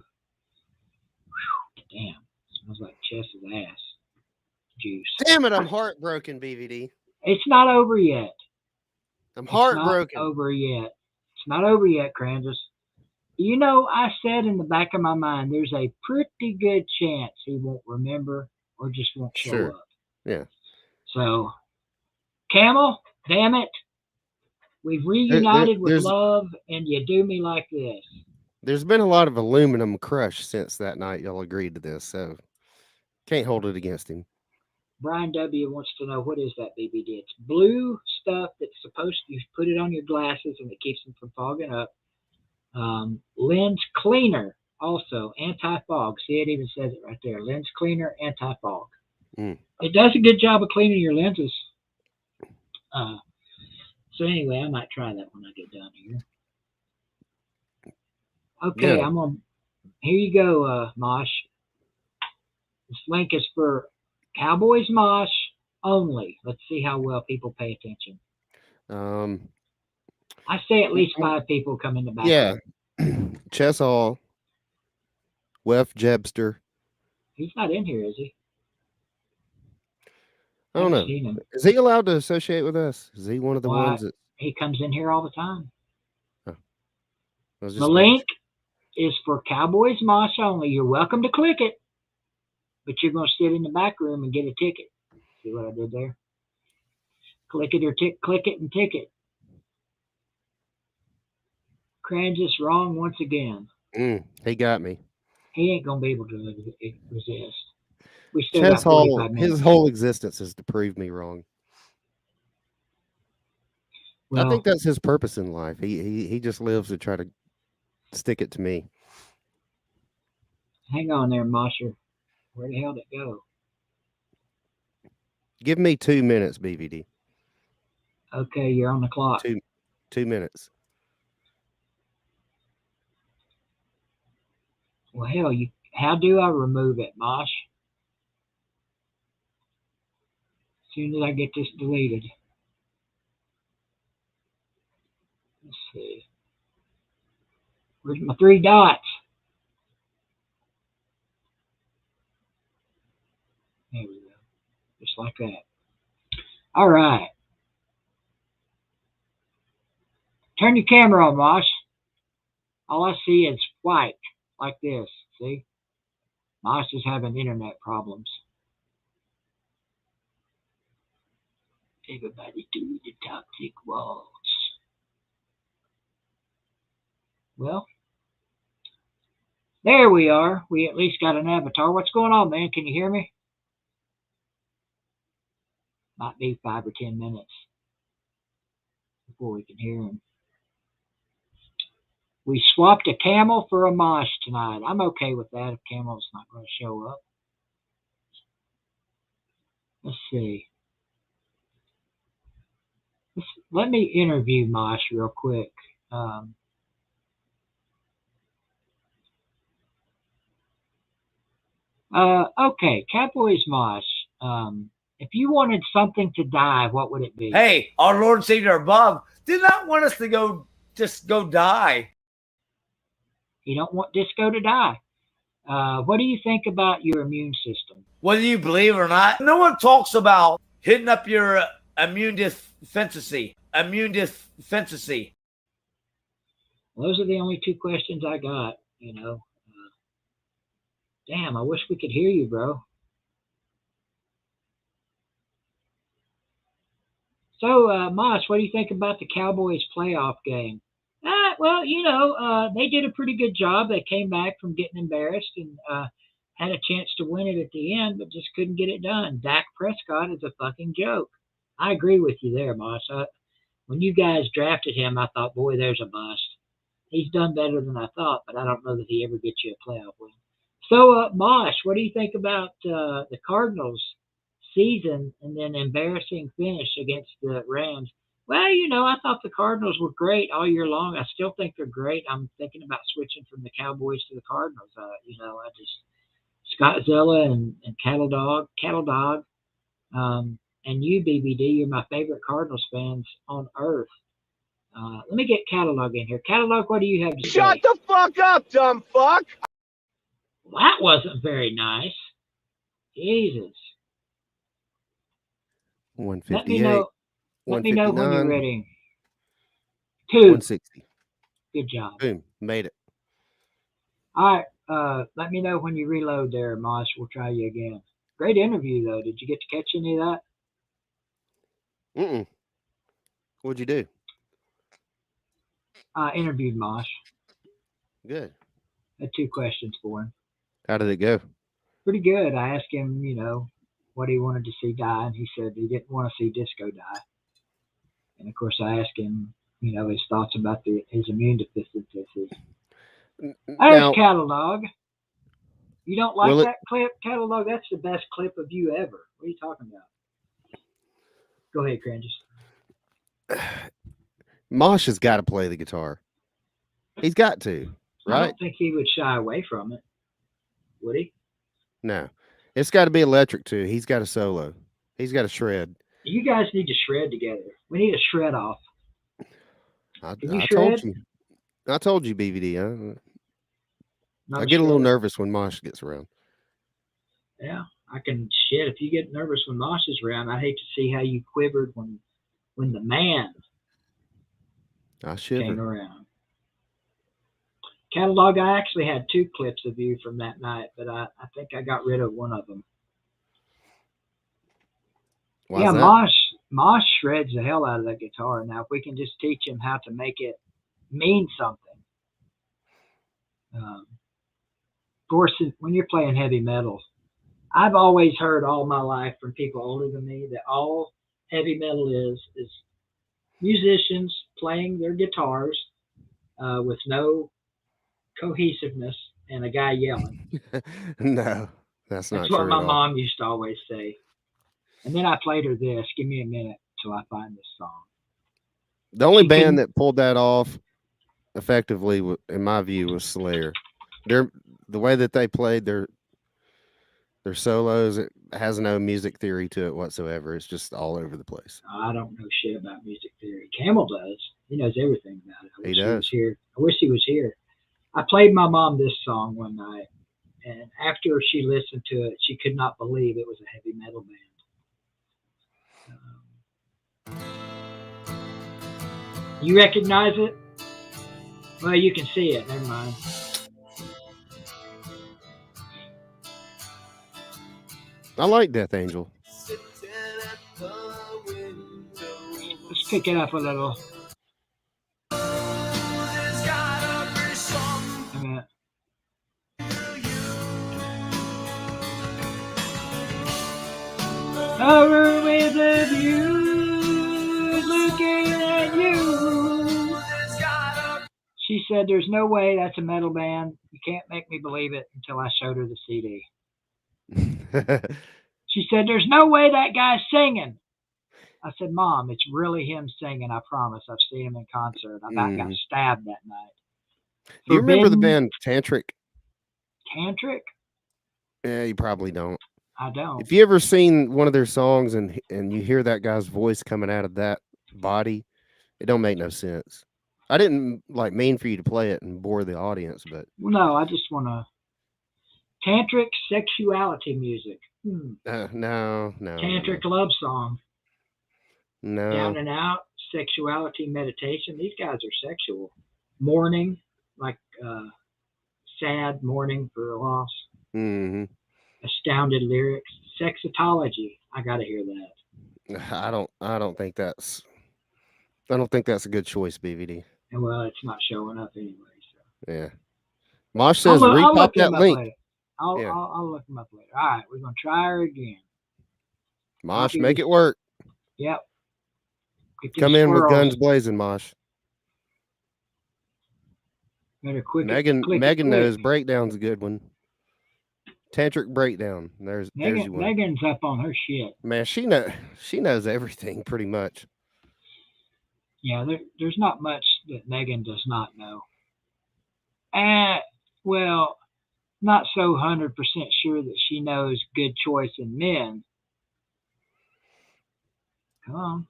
Whew, damn. Smells like Chess's ass juice. Damn it, I'm heartbroken, BVD. It's not over yet. I'm heartbroken. It's not over yet. It's not over yet, Crandus. You know, I said in the back of my mind, there's a pretty good chance he won't remember or just won't show up. Yeah. So, Camel, damn it. We've reunited with love, and you do me like this. There's been a lot of aluminum crush since that night y'all agreed to this, so can't hold it against him. Brian W. wants to know, what is that, BBD? It's blue stuff that's supposed to, you put it on your glasses, and it keeps them from fogging up. Lens cleaner, also, anti-fog. See, it even says it right there. Lens cleaner, anti-fog. It does a good job of cleaning your lenses. So anyway, I might try that when I get done here. Okay, yeah. Here you go, Mosh. This link is for Cowboys Mosh only. Let's see how well people pay attention. I say at least 5 people come in the back. Yeah. Chess Hall. Wef Jebster. He's not in here, is he? I don't know. Is he allowed to associate with us? Is he one of the ones that... He comes in here all the time. Oh. The link is for Cowboys Mosh only. You're welcome to click it, but you're going to sit in the back room and get a ticket. See what I did there? Click it or click it and ticket. Crandus wrong once again. He got me. He ain't going to be able to resist. We still Chess got 45 minutes. His whole existence is to prove me wrong. Well, I think that's his purpose in life. He just lives to try to stick it to me. Hang on there, Mosher. Where the hell did it go? Give me 2 minutes, BVD. Okay, you're on the clock. 2 minutes. Well, hell, how do I remove it, Mosh? As soon as I get this deleted. Let's see. Where's my 3 dots? There we go. Just like that. All right. Turn your camera on, Mosh. All I see is white, like this. See? Mosh is having internet problems. Everybody do the toxic waltz. Well, There we are. We at least got an avatar. What's going on, man? Can you hear me? Might be 5 or 10 minutes before we can hear him. We swapped a camel for a mosh tonight. I'm okay with that if Camel's not going to show up. Let's see. Let me interview Mosh real quick. Okay, Cowboys Mosh. If you wanted something to die, what would it be? Hey, our Lord and Savior above did not want us to go die. You don't want disco to die. What do you think about your immune system? Whether you believe it or not, no one talks about hitting up your immune defensicy. Immune defensicy. Those are the only two questions I got, Damn, I wish we could hear you, bro. So, Moss, what do you think about the Cowboys playoff game? Well, they did a pretty good job. They came back from getting embarrassed and had a chance to win it at the end, but just couldn't get it done. Dak Prescott is a fucking joke. I agree with you there, Moss. When you guys drafted him, I thought, boy, there's a bust. He's done better than I thought, but I don't know that he ever gets you a playoff win. So, Mosh, what do you think about the Cardinals' season and then embarrassing finish against the Rams? Well, I thought the Cardinals were great all year long. I still think they're great. I'm thinking about switching from the Cowboys to the Cardinals. Scott Zella and Cattle Dog, and you, BBD, you're my favorite Cardinals fans on earth. Let me get Cattle Dog in here. Cattle Dog, what do you have to say? Shut the fuck up, dumb fuck! Well, that wasn't very nice. Jesus. 158. Let me know when you're ready. 160. Good job. Boom. Made it. All right. Let me know when you reload there, Mosh. We'll try you again. Great interview, though. Did you get to catch any of that? What'd you do? I interviewed Mosh. Good. Had 2 questions for him. How did it go? Pretty good. I asked him, what he wanted to see die, and he said he didn't want to see disco die. And of course, I asked him, his thoughts about his immune deficiency. There's Cattle Dog. You don't like that clip, Cattle Dog? That's the best clip of you ever. What are you talking about? Go ahead, Cringes. Mosh has got to play the guitar. He's got to, right? I don't think he would shy away from it. Would he? No. It's got to be electric, too. He's got a solo. He's got a shred. You guys need to shred together. We need a shred off. I shred? told you. I told you, BVD. I get a little nervous when Mosh gets around. Yeah, I can shit. If you get nervous when Mosh is around, I hate to see how you quivered when the man came around. Cattle Dog, I actually had 2 clips of you from that night, but I think I got rid of one of them. Why's that? Mosh shreds the hell out of that guitar. Now, if we can just teach him how to make it mean something. Of course, when you're playing heavy metal, I've always heard all my life from people older than me that all heavy metal is musicians playing their guitars with no cohesiveness and a guy yelling. No, that's not true. That's what my mom used to always say. And then I played her this. Give me a minute till I find this song. The only band that pulled that off effectively, in my view, was Slayer. The way that they played their solos, it has no music theory to it whatsoever. It's just all over the place. I don't know shit about music theory. Camel does. He knows everything about it. He does. I wish he was here. I played my mom this song one night, and after she listened to it, she could not believe it was a heavy metal band. You recognize it? Well, you can see it. Never mind. I like Death Angel. Let's pick it up a little. She said, "There's no way that's a metal band. You can't make me believe it," until I showed her the CD. She said, "There's no way that guy's singing." I said, "Mom, it's really him singing. I promise. I've seen him in concert. I about got stabbed that night." Do you remember the Forbidden band Tantric? Tantric? Yeah, you probably don't. I don't. If you ever seen one of their songs and you hear that guy's voice coming out of that body, it don't make no sense. I didn't like mean for you to play it and bore the audience, but No, I just want to. Tantric sexuality music. no. Tantric love song. No. Down and out, sexuality meditation. These guys are sexual. Mourning, like sad mourning for a loss. Mm-hmm. Astounded lyrics. Sexitology. I gotta hear that. I don't think that's a good choice, BVD. And well, it's not showing up anyway. So. Yeah. Mosh says I'll repop look that him up link. later. I'll look him up later. All right, we're gonna try her again. Mosh, make it work. Yep. Come in with guns blazing, Mosh. Better quick. Megan knows breakdown's a good one. Tantric breakdown. There's you one. Megan's up on her shit. Man, she knows everything pretty much. Yeah, there's not much that Megan does not know. Well, not so 100% sure that she knows good choice in men. Come on.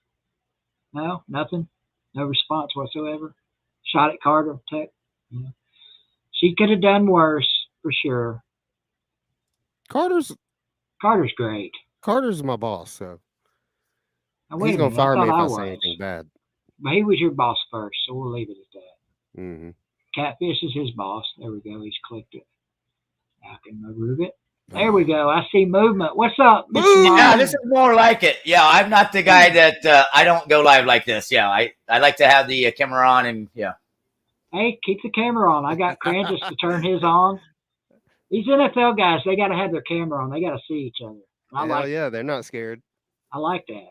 No, nothing. No response whatsoever. Shot at Carter. Tech. Yeah. She could have done worse for sure. Carter's great. Carter's my boss, so he's gonna fire me if I say anything bad. But he was your boss first, so we'll leave it at that. Mm-hmm. Catfish is his boss. There we go. He's clicked it. I can remove it. There we go. I see movement. What's up, Mr. Yeah, this is more like it. Yeah, I'm not the guy that I don't go live like this. Yeah, I like to have the camera on and yeah. Hey, keep the camera on. I got Crantis to turn his on. These NFL guys, they got to have their camera on. They got to see each other. Yeah, they're not scared. I like that.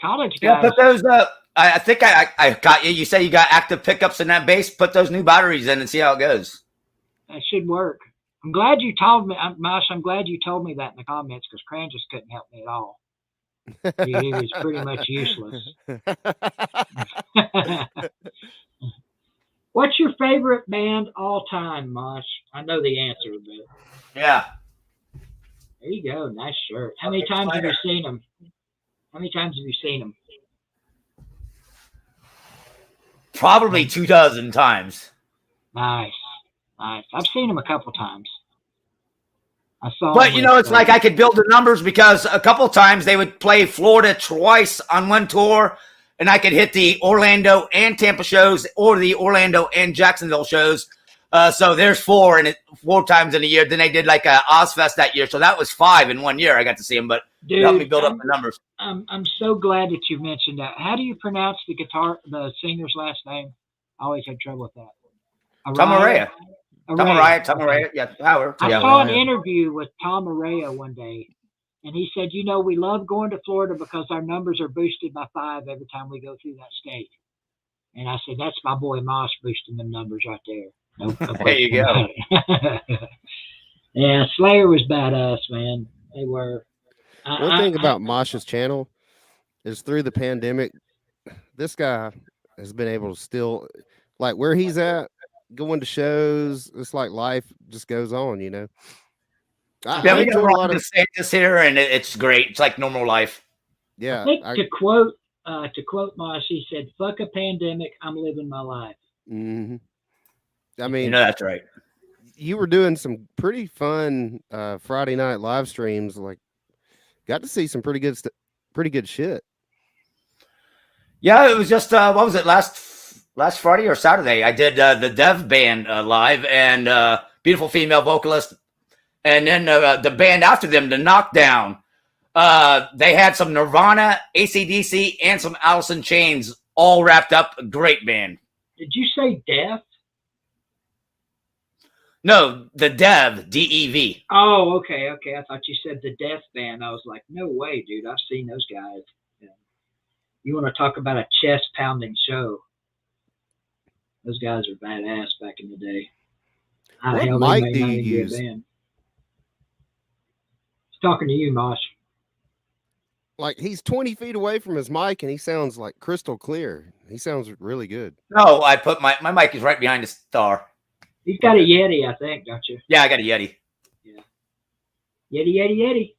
College guys. Yeah, put those up. I think I got you. You say you got active pickups in that base. Put those new batteries in and see how it goes. That should work. I'm glad you told me, Mosh. I'm glad you told me that in the comments because Crantis couldn't help me at all. He was pretty much useless. What's your favorite band all time, Mosh? I know the answer, but yeah. There you go. Nice shirt. How many times have you seen them? Probably 2,000 times. Nice. I've seen them a couple times. I saw. But you know, it's like I could build the numbers because a couple times they would play Florida twice on one tour, and I could hit the Orlando and Tampa shows or the Orlando and Jacksonville shows. So there's 4 times in a year. Then they did like a Ozfest that year, so that was 5 in 1 year. I got to see them, but it helped me build up the numbers. I'm so glad that you mentioned that. How do you pronounce the singer's last name? I always had trouble with that. Tom Araya. Yeah, Power. I saw an interview with Tom Araya one day, and he said, we love going to Florida because our numbers are boosted by 5 every time we go through that state. And I said, that's my boy Moss boosting them numbers right there. No there you go. Yeah, Slayer was badass, man. They were. One thing about Mosh's channel is through the pandemic, this guy has been able to still, like where he's at, going to shows. It's like life just goes on, we got a lot of this here, and it's great. It's like normal life. Yeah. I think to quote Mosh, he said, "Fuck a pandemic, I'm living my life." Mm-hmm. I mean, that's right. You were doing some pretty fun Friday night live streams. Like, got to see some pretty good shit. Yeah, it was just what was it last Friday or Saturday? I did the Dev band live and beautiful female vocalist, and then the band after them, the Knockdown. They had some Nirvana, AC/DC, and some Alice in Chains all wrapped up. A great band. Did you say Dev? No, the Dev, D-E-V. Oh, okay. I thought you said the Death Band. I was like, no way, dude. I've seen those guys. Yeah. You want to talk about a chest-pounding show. Those guys are badass back in the day. How the What hell they mic may do not you even be a use? band. It's talking to you, Mosh. Like he's 20 feet away from his mic and he sounds like crystal clear. He sounds really good. No, I put my mic is right behind the star. You've got a Yeti, I think, don't you? Yeah, I got a Yeti. Yeah. Yeti.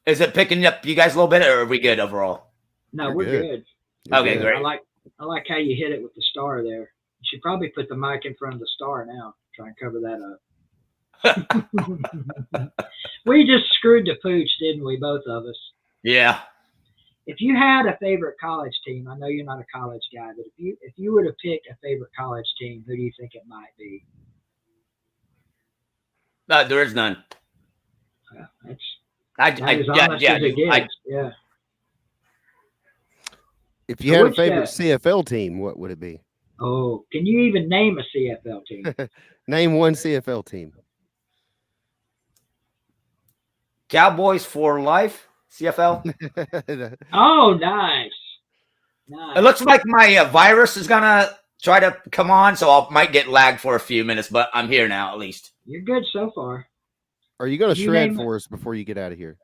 Is it picking up you guys a little bit, or are we good overall? No, You're we're good. good. You're Okay, good. great. I like how you hit it with the star there. You should probably put the mic in front of the star now. Try and cover that up. We just screwed the pooch, didn't we, both of us? Yeah. If you had a favorite college team, I know you're not a college guy, but if you were to pick a favorite college team, who do you think it might be? No, there is none. Well, that's I as yeah, honest yeah, as it gets. Yeah. If you So had a which, favorite CFL team, what would it be? Oh, can you even name a CFL team? Name one CFL team. Cowboys for life, CFL. Oh, nice. Nice. It looks like my virus is gonna try to come on, so I might get lagged for a few minutes, but I'm here now at least. You're good so far. Are you going to You shred name for us before you get out of here?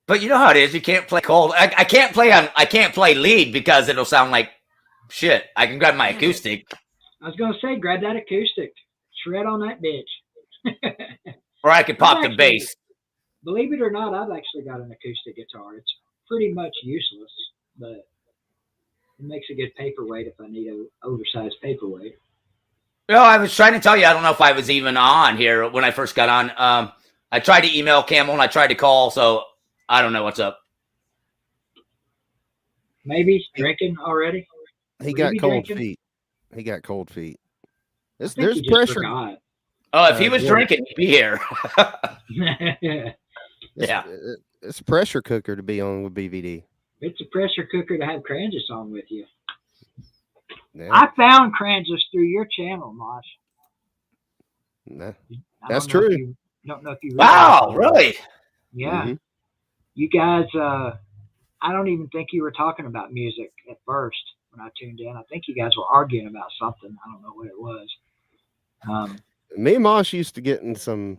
But you know how it is. You can't play cold. I can't play on. I can't play lead because it'll sound like shit. I can grab my acoustic, I was going to say, grab that acoustic. Shred on that bitch. or I could pop I've the actually- bass. Believe it or not, I've actually got an acoustic guitar. It's pretty much useless, but it makes a good paperweight if I need an oversized paperweight. No, I was trying to tell you. I don't know if I was even on here when I first got on. I tried to email Camel and I tried to call, so I don't know what's up. Maybe he's drinking already. He got Maybe cold drinking? feet. He got cold feet. I think There's he just pressure. forgot. Oh, if he was Yeah. drinking, he'd be here. It's, Yeah. It's a pressure cooker to be on with BVD. It's a pressure cooker to have Crangus on with you. Yeah. I found Crangus through your channel, Mosh. Nah. I That's don't know if true. you- don't know if you Wow, realized that. really? Yeah. Mhm. You guys, I don't even think you were talking about music at first when I tuned in. I think you guys were arguing about something. I don't know what it was. Me and Mosh used to get in some.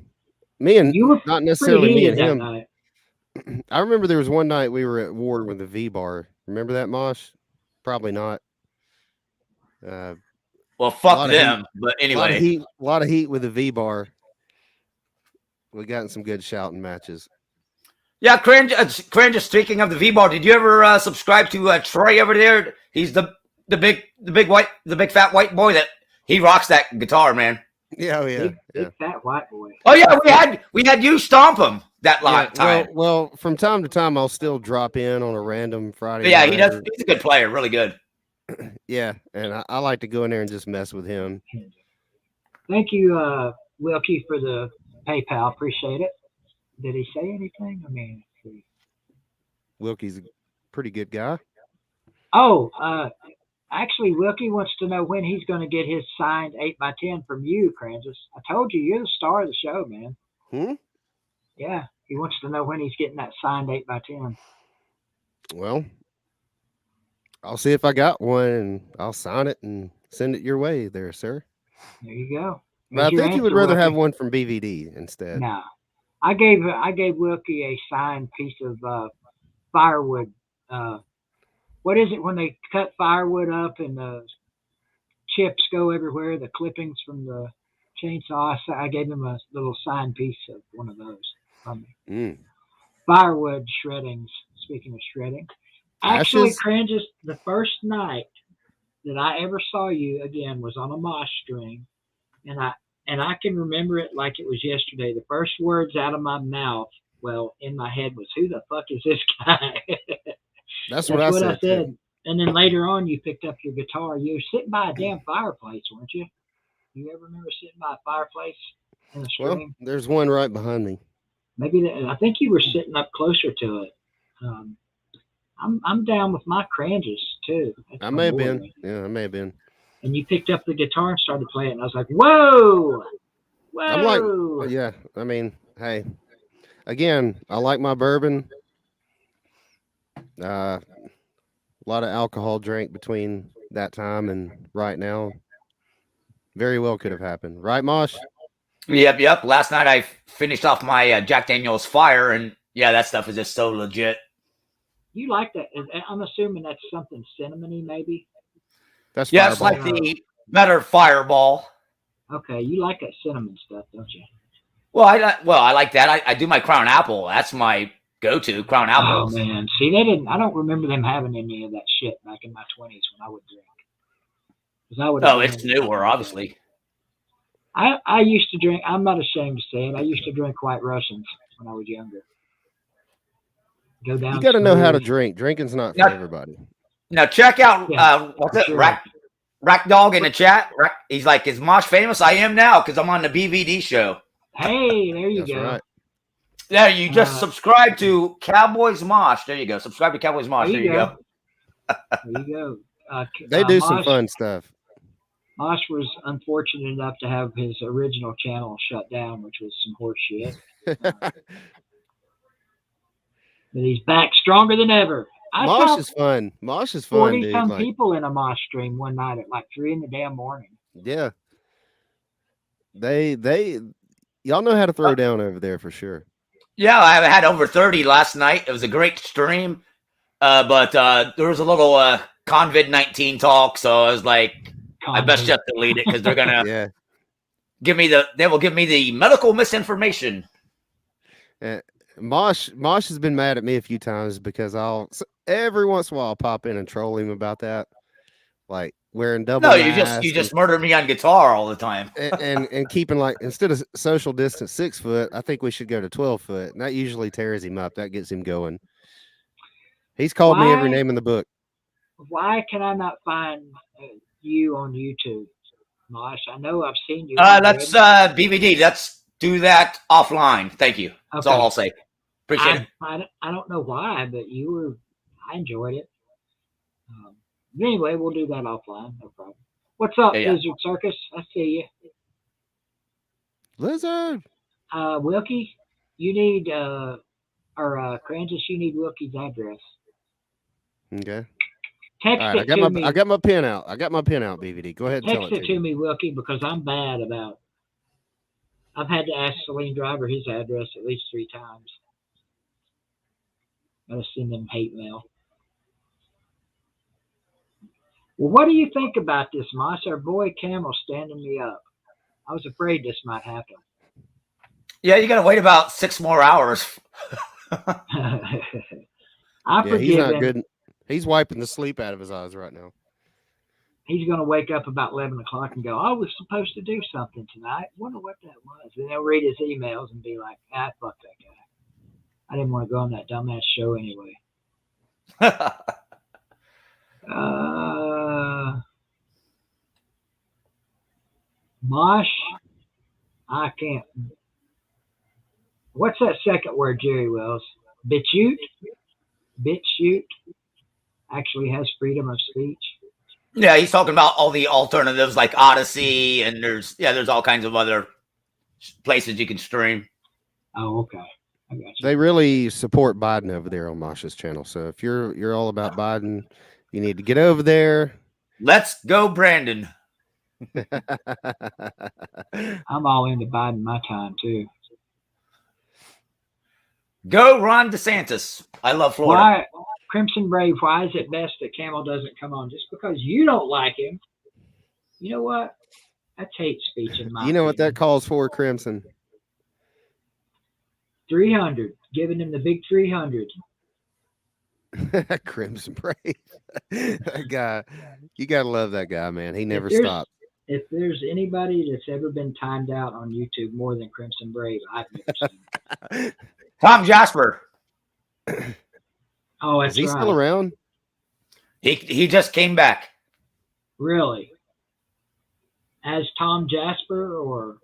Me and You were not pretty necessarily me heated and that him. night. I remember there was one night we were at war with the V bar. Remember that, Mosh? Probably not. Well, lot fuck of them. But A lot of anyway, heat. A lot of heat with the V bar. We got in some good shouting matches. yeah, Cringe. Cringe. Speaking of the V bar, did you ever subscribe to Trey over there? He's the big fat white boy that he rocks that guitar, man. Yeah, oh yeah, Big fat white boy. Oh yeah, we had you stomp him that last time. Well, from time to time, I'll still drop in on a random Friday. Yeah, night he does. or- He's a good player, really good. Yeah, and I like to go in there and just mess with him. Thank you, Wilkie, for the PayPal. Appreciate it. Did he say anything? I mean, let's see. Wilkie's a pretty good guy. Oh, actually, Wilkie wants to know when he's going to get his signed 8x10 from you, Crangus. I told you, you're the star of the show, man. Hmm? Yeah, he wants to know when he's getting that signed 8x10. Well, I'll see if I got one, and I'll sign it and send it your way, there, sir. There you go. But I There's your think you would answer, rather have Wilkie. one from BVD instead. No, I gave Wilkie a signed piece of firewood. What is it when they cut firewood up and the chips go everywhere? The clippings from the chainsaw. I gave him a little signed piece of one of those from me. Mm. Firewood shreddings. Speaking of shredding, actually, Ashes? Crangus, the first night that I ever saw you again was on a mosh stream, and I can remember it like it was yesterday. The first words out of my mouth, well, in my head, was, "Who the fuck is this guy?" That's what I said. too. And then later on, you picked up your guitar. You were sitting by a damn fireplace, weren't you? You ever remember sitting by a fireplace in the Well, stream? there's one right behind me. Maybe I think you were sitting up closer to it. I'm down with my Crangus too. That's I my may have boy been. right there. Yeah, I may have been. And you picked up the guitar and started playing. And I was like, whoa, whoa. I'm like, yeah. I mean, hey, again, I like my bourbon. A lot of alcohol drank between that time and right now. Very well could have happened, right, Mosh? Yep. Last night I finished off my Jack Daniel's Fire, and yeah, that stuff is just so legit. You like that? I'm assuming that's something cinnamony, maybe. That's Yeah, it's Fireball. like the better Fireball. Okay, you like that cinnamon stuff, don't you? Well, I like that. I do my Crown Apple. That's my go-to Crown Oh Apple. man, see, they didn't. I don't remember them having any of that shit back in my 20s when I would drink. 'Cause I would. Oh, it's newer, obviously. I used to drink. I'm not ashamed to say it. I used to drink White Russians when I was younger. Go down. You got to know how to smooth. drink. Drinking's not for Now- everybody. Now check out Yeah, what's for it? sure. Rack Dog in the chat. He's like, is Mosh famous? I am now because I'm on the BVD show. Hey, there you That's go. right. Yeah, you just subscribe to Cowboys Mosh. There you go. Subscribe to Cowboys Mosh. There you go. There you go. They do some Mosh- fun stuff. Mosh was unfortunate enough to have his original channel shut down, which was some horse shit. But he's back stronger than ever. I Mosh saw is fun. Mosh is fun, 40 dude. some Like, people in a Mosh stream one night at like 3 in the damn morning. yeah. They y'all know how to throw down over there for sure. Yeah, I had over 30 last night. It was a great stream. But there was a little COVID-19 talk, so I was like, I best just delete it because they're gonna Yeah. they will give me the medical misinformation. Mosh has been mad at me a few times because every once in a while I'll pop in and troll him about that. Like wearing double No, mask you just murder me on guitar all the time. and keeping, like, instead of social distance 6 foot, I think we should go to 12 foot. And that usually tears him up. That gets him going. He's called me every Why- name in the book. Why can I not find you on YouTube, Mosh? I know I've seen you. on Let's there. BVD. Let's do that offline. Thank you. That's Okay. all I'll say. Appreciate it. I don't know why, but I enjoyed it. Anyway, we'll do that offline. No problem. What's up, Yeah. Lizard Circus? I see you. Lizard. Wilkie, you need, Francis, you need Wilkie's address. Okay. Text All right. it to me. I got my pen out. BVD. Go ahead and tell Text it it to me, Wilkie, because I'm bad about. I've had to ask Celine Driver his address at least 3 times. Gotta send him hate mail. Well, what do you think about this, Moss? Our boy Camel standing me up. I was afraid this might happen. Yeah, you gotta wait about 6 more hours. I Yeah, forgive he's not him. good. He's wiping the sleep out of his eyes right now. He's going to wake up about 11 o'clock and go, I was supposed to do something tonight. Wonder what that was. And he'll read his emails and be like, fuck that guy. I didn't want to go on that dumbass show anyway. Mosh, I can't. What's that second word, Jerry Wells? BitChute? BitChute actually has freedom of speech. Yeah, he's talking about all the alternatives like Odyssey, and there's all kinds of other places you can stream. Oh, okay. I got you. They really support Biden over there on Mosh's channel. So if you're all about Biden, you need to get over there. Let's go, Brandon. I'm all into Biden my time, too. Go, Ron DeSantis. I love Florida. Why, Crimson Brave, why is it best that Camel doesn't come on? Just because you don't like him. You know what? That's hate speech in my You know what opinion. that calls for, Crimson? 300. Giving him the big 300. Crimson Brave. That guy, you gotta love that guy, man. He never there's- stopped. If there's anybody that's ever been timed out on YouTube more than Crimson Brave, I've never seen. Tom Jasper. Oh, that's Is he right. still around? He just came back. Really? As Tom Jasper or?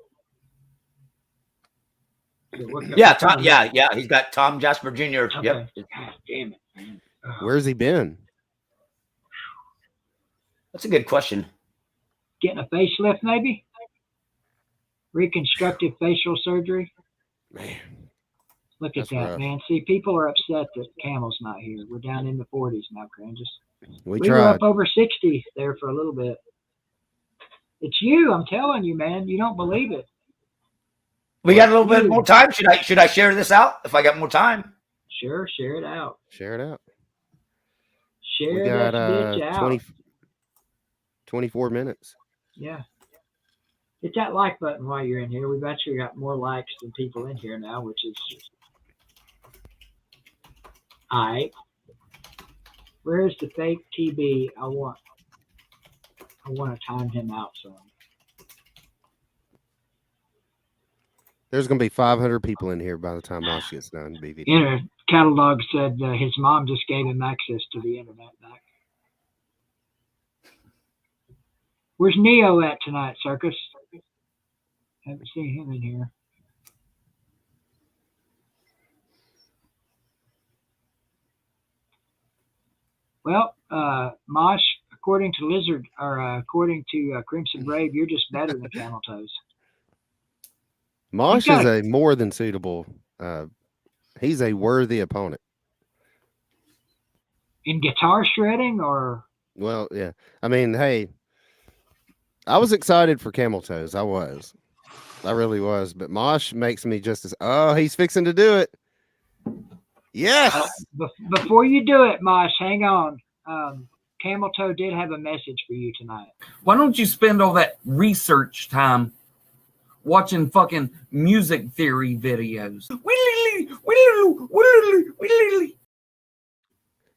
Yeah, Tom. Yeah. He's got Tom Jasper Jr. Okay. Yep. God damn it, man. Where's he been? That's a good question. Getting a facelift, maybe? Reconstructive facial surgery? Man. Look at That's that, rough. man. See, people are upset that Camel's not here. We're down in the 40s now, Cranges. We We were up tried. over 60 there for a little bit. It's you, I'm telling you, man. You don't believe it. We got a little bit You. more time. Should I share this out if I got more time? Sure, share it out. Share it out. Share We got that bitch out. 24 minutes. Yeah. Hit that like button while you're in here. We've actually got more likes than people in here now, which is alright. Where's the fake TB? I want to time him out some. There's going to be 500 people in here by the time Mosh gets done, BVD. Catalog said his mom just gave him access to the internet back. Where's Neo at tonight, Circus? Haven't seen him in here. Well, Mosh, according to Lizard, or according to Crimson Brave, you're just better than Camel Toes. Mosh is a more than suitable. He's a worthy opponent. In guitar shredding, or? Well, yeah. I mean, hey, I was excited for Camel Toes. I was. I really was. But Mosh makes me just as, oh, he's fixing to do it. Yes. Before you do it, Mosh, hang on. Camel Toe did have a message for you tonight. Why don't you spend all that research time watching fucking music theory videos?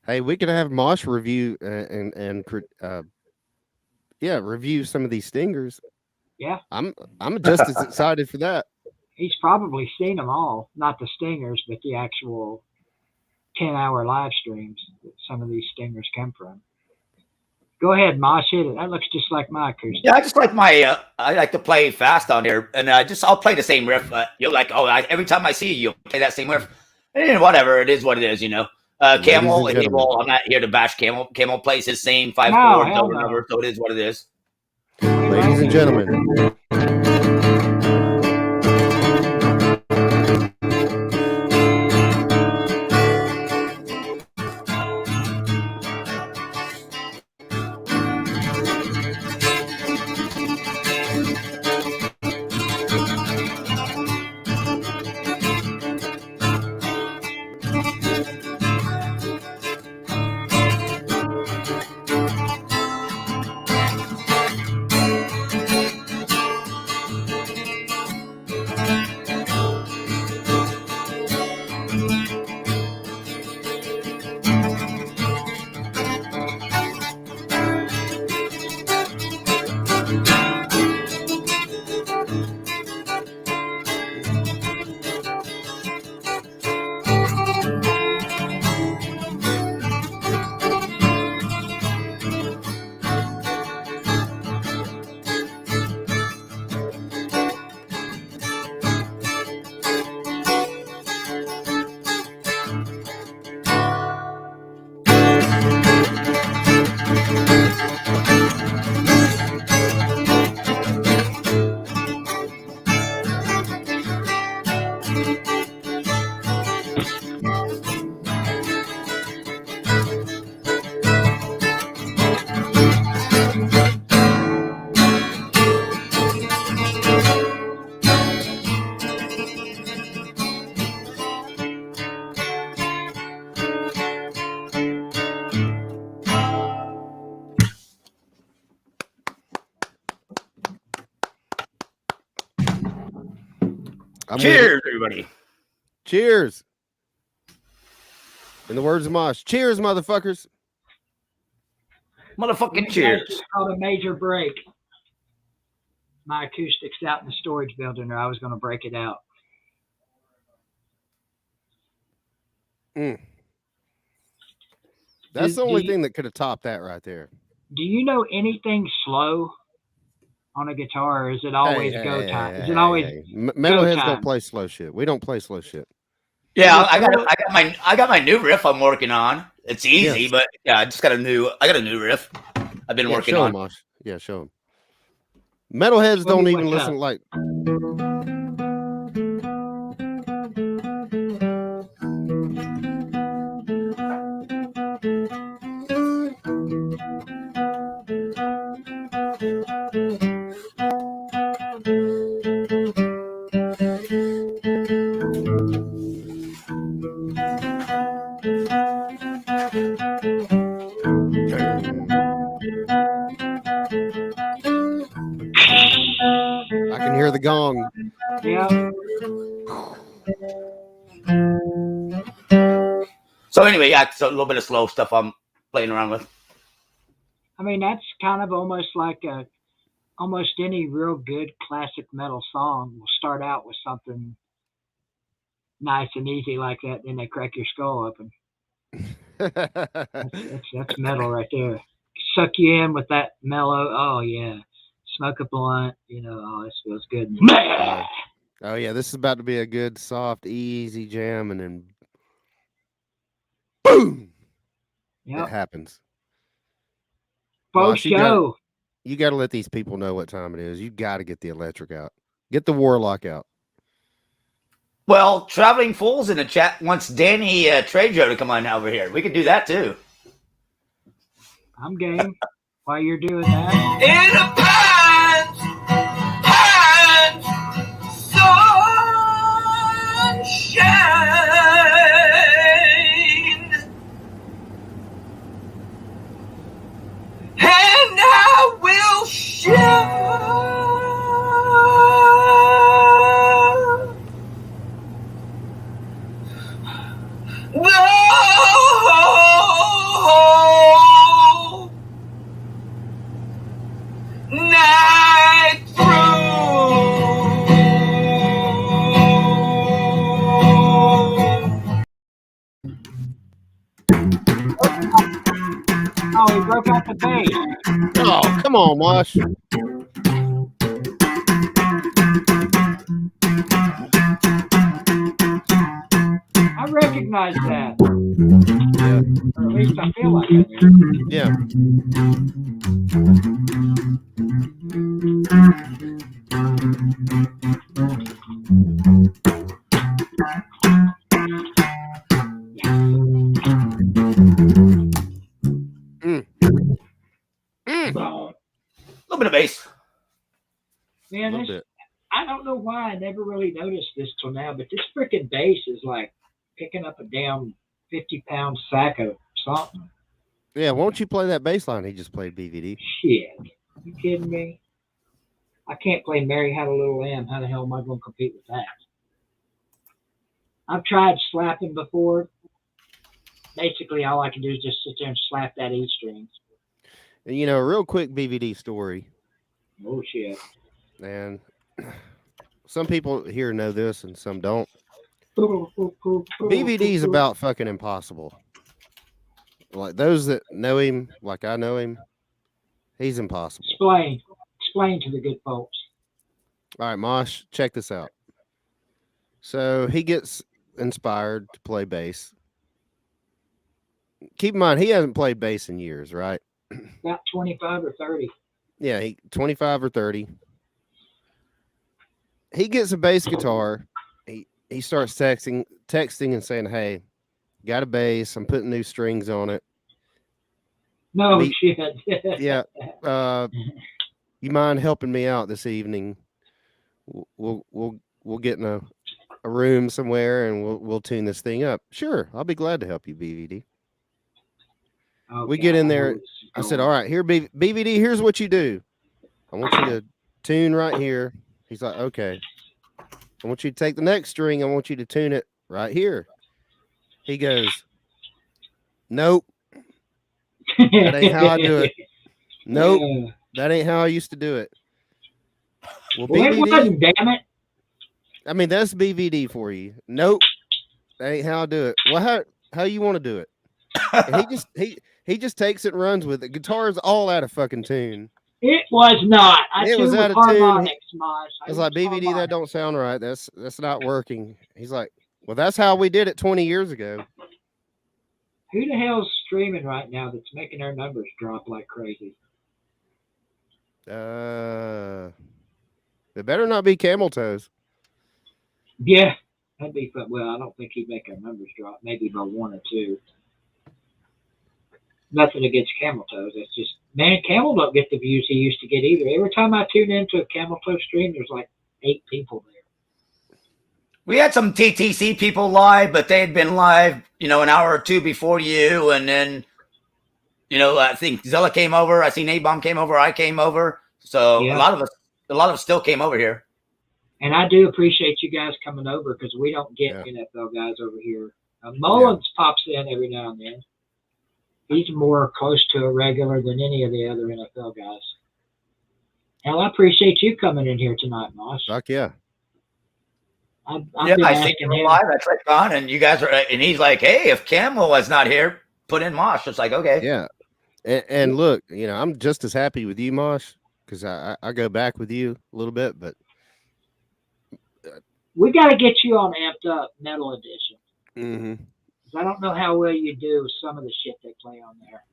Hey, we could have Mosh review and review some of these stingers. Yeah. I'm just as excited for that. He's probably seen them all, not the stingers, but the actual 10-hour live streams that some of these stingers come from. Go ahead, Mosh, hit it. That looks just like my acoustic. Yeah, I just like my. I like to play fast on here, and I'll play the same riff. You're like, every time I see you, you'll play that same riff. And whatever, it is what it is, you know. Camel, I'm not here to bash Camel. Camel plays his same 5 chords over and over, so it is what it is. Ladies and gentlemen. Cheers, everybody. Cheers. In the words of Mosh, cheers, motherfuckers. Motherfucking cheers. It's called a major break. My acoustics out in the storage building, or I was going to break it out. That's the only thing that could have topped that right there. Do you know anything slow on a guitar, or is it always go time? Is it always Metalheads don't play slow shit. We don't play slow shit. Yeah, I got my new riff I'm working on. It's easy, but yeah, I got a new riff I've been working show on. Him, Mosh. Yeah, show him. Metalheads don't even listen like I can hear the gong. Yeah. So anyway, yeah, it's a little bit of slow stuff I'm playing around with. I mean, that's kind of almost like almost any real good classic metal song will start out with something nice and easy like that, then they crack your skull open. That's metal right there. Suck you in with that mellow. Oh yeah, smoke a blunt. Oh, this feels good. Oh yeah, this is about to be a good, soft, easy jam, and then boom, Yep. it happens. Faux Boss, show. you got to let these people know what time it is. You got to get the electric out. Get the warlock out. Well, Traveling Fools in the chat wants Danny Trejo to come on over here. We could do that too. I'm game. While you're doing that. In a pants, sunshine, and I will shiver. Night Oh, he broke out the bass. Oh, come on, Wash. I recognize that. Yeah. Or at least I feel like it. Yeah. A little bit of bass. Man, I don't know why I never really noticed this till now, but this freaking bass is like picking up a damn 50-pound sack of something. Yeah, won't you play that bass line he just played, BVD? Shit. You kidding me? I can't play Mary Had a Little Lamb. How the hell am I going to compete with that? I've tried slapping before. Basically, all I can do is just sit there and slap that E string. And, you know, a real quick BVD story. Oh, shit. And some people here know this and some don't. BVD's about fucking impossible. Like those that know him, like I know him, he's impossible. Explain to the good folks. All right, Mosh, check this out. So he gets inspired to play bass. Keep in mind, he hasn't played bass in years, right? About 25 or 30. Yeah, 25 or 30. He gets a bass guitar. He starts texting and saying, "Hey, got a bass. I'm putting new strings on it." No shit. Yeah. You mind helping me out this evening? We'll get in a room somewhere and we'll tune this thing up. Sure, I'll be glad to help you, BVD. Okay, we get in there. I said, "All right, here, BVD. Here's what you do. I want you to tune right here." He's like, "Okay." I want you to take the next string. I want you to tune it right here. He goes, "Nope. That ain't how I do it. Nope. Yeah. That ain't how I used to do it." Well, BVD, it wasn't, damn it. I mean, that's BVD for you. Nope. That ain't how I do it. Well, how you want to do it? And he just takes it and runs with it. Guitar's all out of fucking tune. It was not. It was out of tune. I was like, BVD, that don't sound right. That's not working. He's like, well, that's how we did it 20 years ago. Who the hell's streaming right now that's making their numbers drop like crazy? It better not be Camel Toes. Yeah, that'd be fun. Well, I don't think he'd make our numbers drop. Maybe by 1 or 2. Nothing against Camel Toes. It's just, man, Camel don't get the views he used to get either. Every time I tune into a Camel Toe stream, there's like 8 people there. We had some TTC people live, but they had been live, an hour or two before you, and then, I think Zilla came over. I seen A-Bomb came over. I came over. So Yeah. a lot of us still came over here. And I do appreciate you guys coming over because we don't get NFL guys over here. Mullins pops in every now and then. He's more close to a regular than any of the other NFL guys. Hell, I appreciate you coming in here tonight, Moss. Fuck yeah. I've Yeah, been I see asking you him. live. I clicked on, and you guys are, and he's like, "Hey, if Camel was not here, put in Mosh." It's like, okay, Yeah. And look, I'm just as happy with you, Mosh, because I go back with you a little bit, but We got to get you on Amped Up Metal Edition. mm-hmm. 'Cause I don't know how well you do with some of the shit they play on there.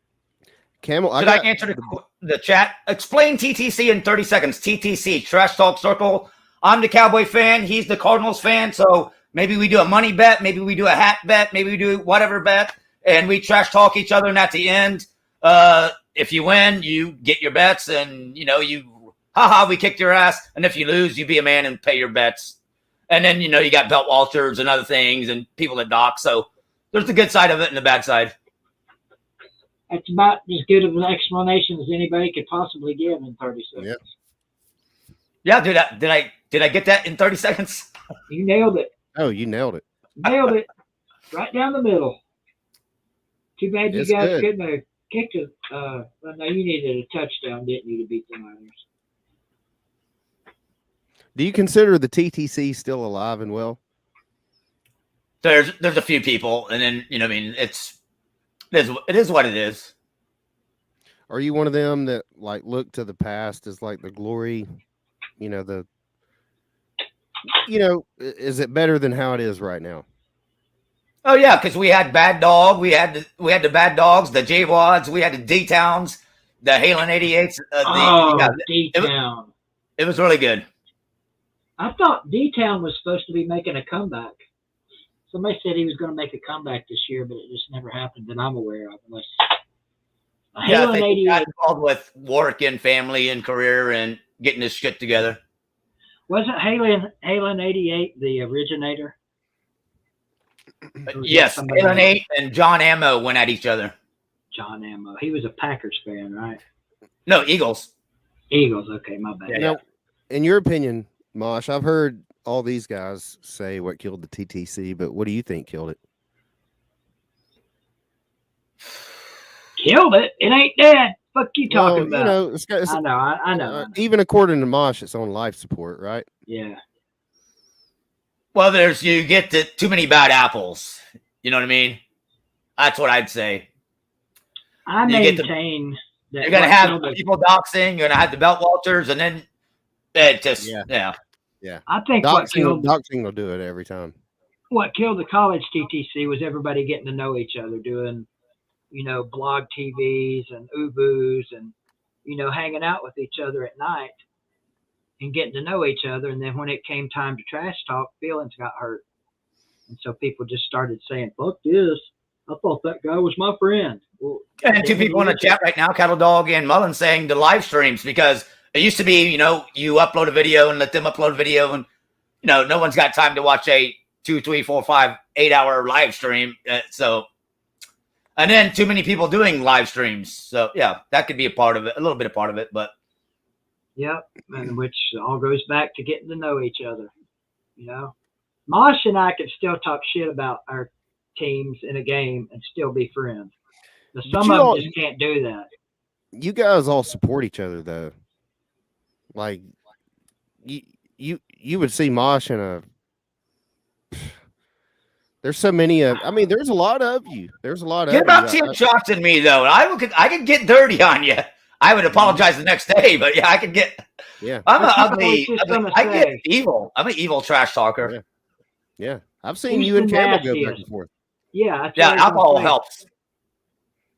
Camel, Should I answer the chat? Explain TTC in 30 seconds. TTC, Trash Talk Circle. I'm the Cowboy fan. He's the Cardinals fan. So maybe we do a money bet. Maybe we do a hat bet. Maybe we do whatever bet. And we trash talk each other. And at the end, if you win, you get your bets. And, we kicked your ass. And if you lose, you be a man and pay your bets. And then, you got belt walters and other things and people that dock. So there's the good side of it and the bad side. That's about as good of an explanation as anybody could possibly give in 30 seconds. Yeah, dude. Did I get that in 30 seconds? You nailed it. Oh, you nailed it. Nailed it. Right down the middle. Too bad you It's guys good. couldn't have kicked it. Well, no, you needed a touchdown, didn't you, to beat the Niners? Do you consider the TTC still alive and well? There's a few people, and then it is what it is. Are you one of them that like look to the past as like the glory? Is it better than how it is right now? Oh yeah, because we had Bad Dog, we had the Bad Dogs, the J Wads, we had the D Towns, the Halen 88s. D Town. It was really good. I thought D Town was supposed to be making a comeback. Somebody said he was going to make a comeback this year, but it just never happened that I'm aware of. Unless I Halen think he 88 got involved with work and family and career and getting his shit together. wasn't Halen 88 the originator? Or was Yes, that somebody Halen else? 8 and John Ammo went at each other. John Ammo. He was a Packers fan, right? No, Eagles. Eagles. Okay, my bad. Yeah. In your opinion, Mosh, I've heard all these guys say what killed the TTC, but what do you think killed it? Killed it. It ain't dead. Fuck you talking about? It's I know. even according to Mosh, it's on life support, right? Yeah. Well, you get too many bad apples. You know what I mean? That's what I'd say. I maintain that You're gonna what have killed it- people doxing. You're gonna have the belt walters, and then it just Yeah. I think what killed Doxing will do it every time. the college TTC was everybody getting to know each other, doing, blog TVs and Ubus and, hanging out with each other at night and getting to know each other. And then when it came time to trash talk, feelings got hurt. And so people just started saying, fuck this. I thought that guy was my friend. Well, And two people in the chat right now, Cattle Dog and Mullen, saying the live streams, because it used to be, you upload a video and let them upload a video, and no one's got time to watch a 2, 3, 4, 5, 8 hour live stream. And then too many people doing live streams. So yeah, that could be a little bit of part of it, but yep, and which all goes back to getting to know each other. Mosh and I could still talk shit about our teams in a game and still be friends. But some of them just can't do that. You guys all support each other though. Like you would see Mosh in a. There's so many of. I mean, there's a lot of you. There's a lot of. Get about 10 shots in me though. I could get dirty on you. I would apologize the next day, but yeah, I could get. Yeah, I'm an That's what I ugly. was just gonna I get say. evil. I'm an evil trash talker. Yeah. I've seen Who's you and the Campbell go back nastiest? and forth. Yeah, that's Yeah, what I was gonna alcohol say. helps.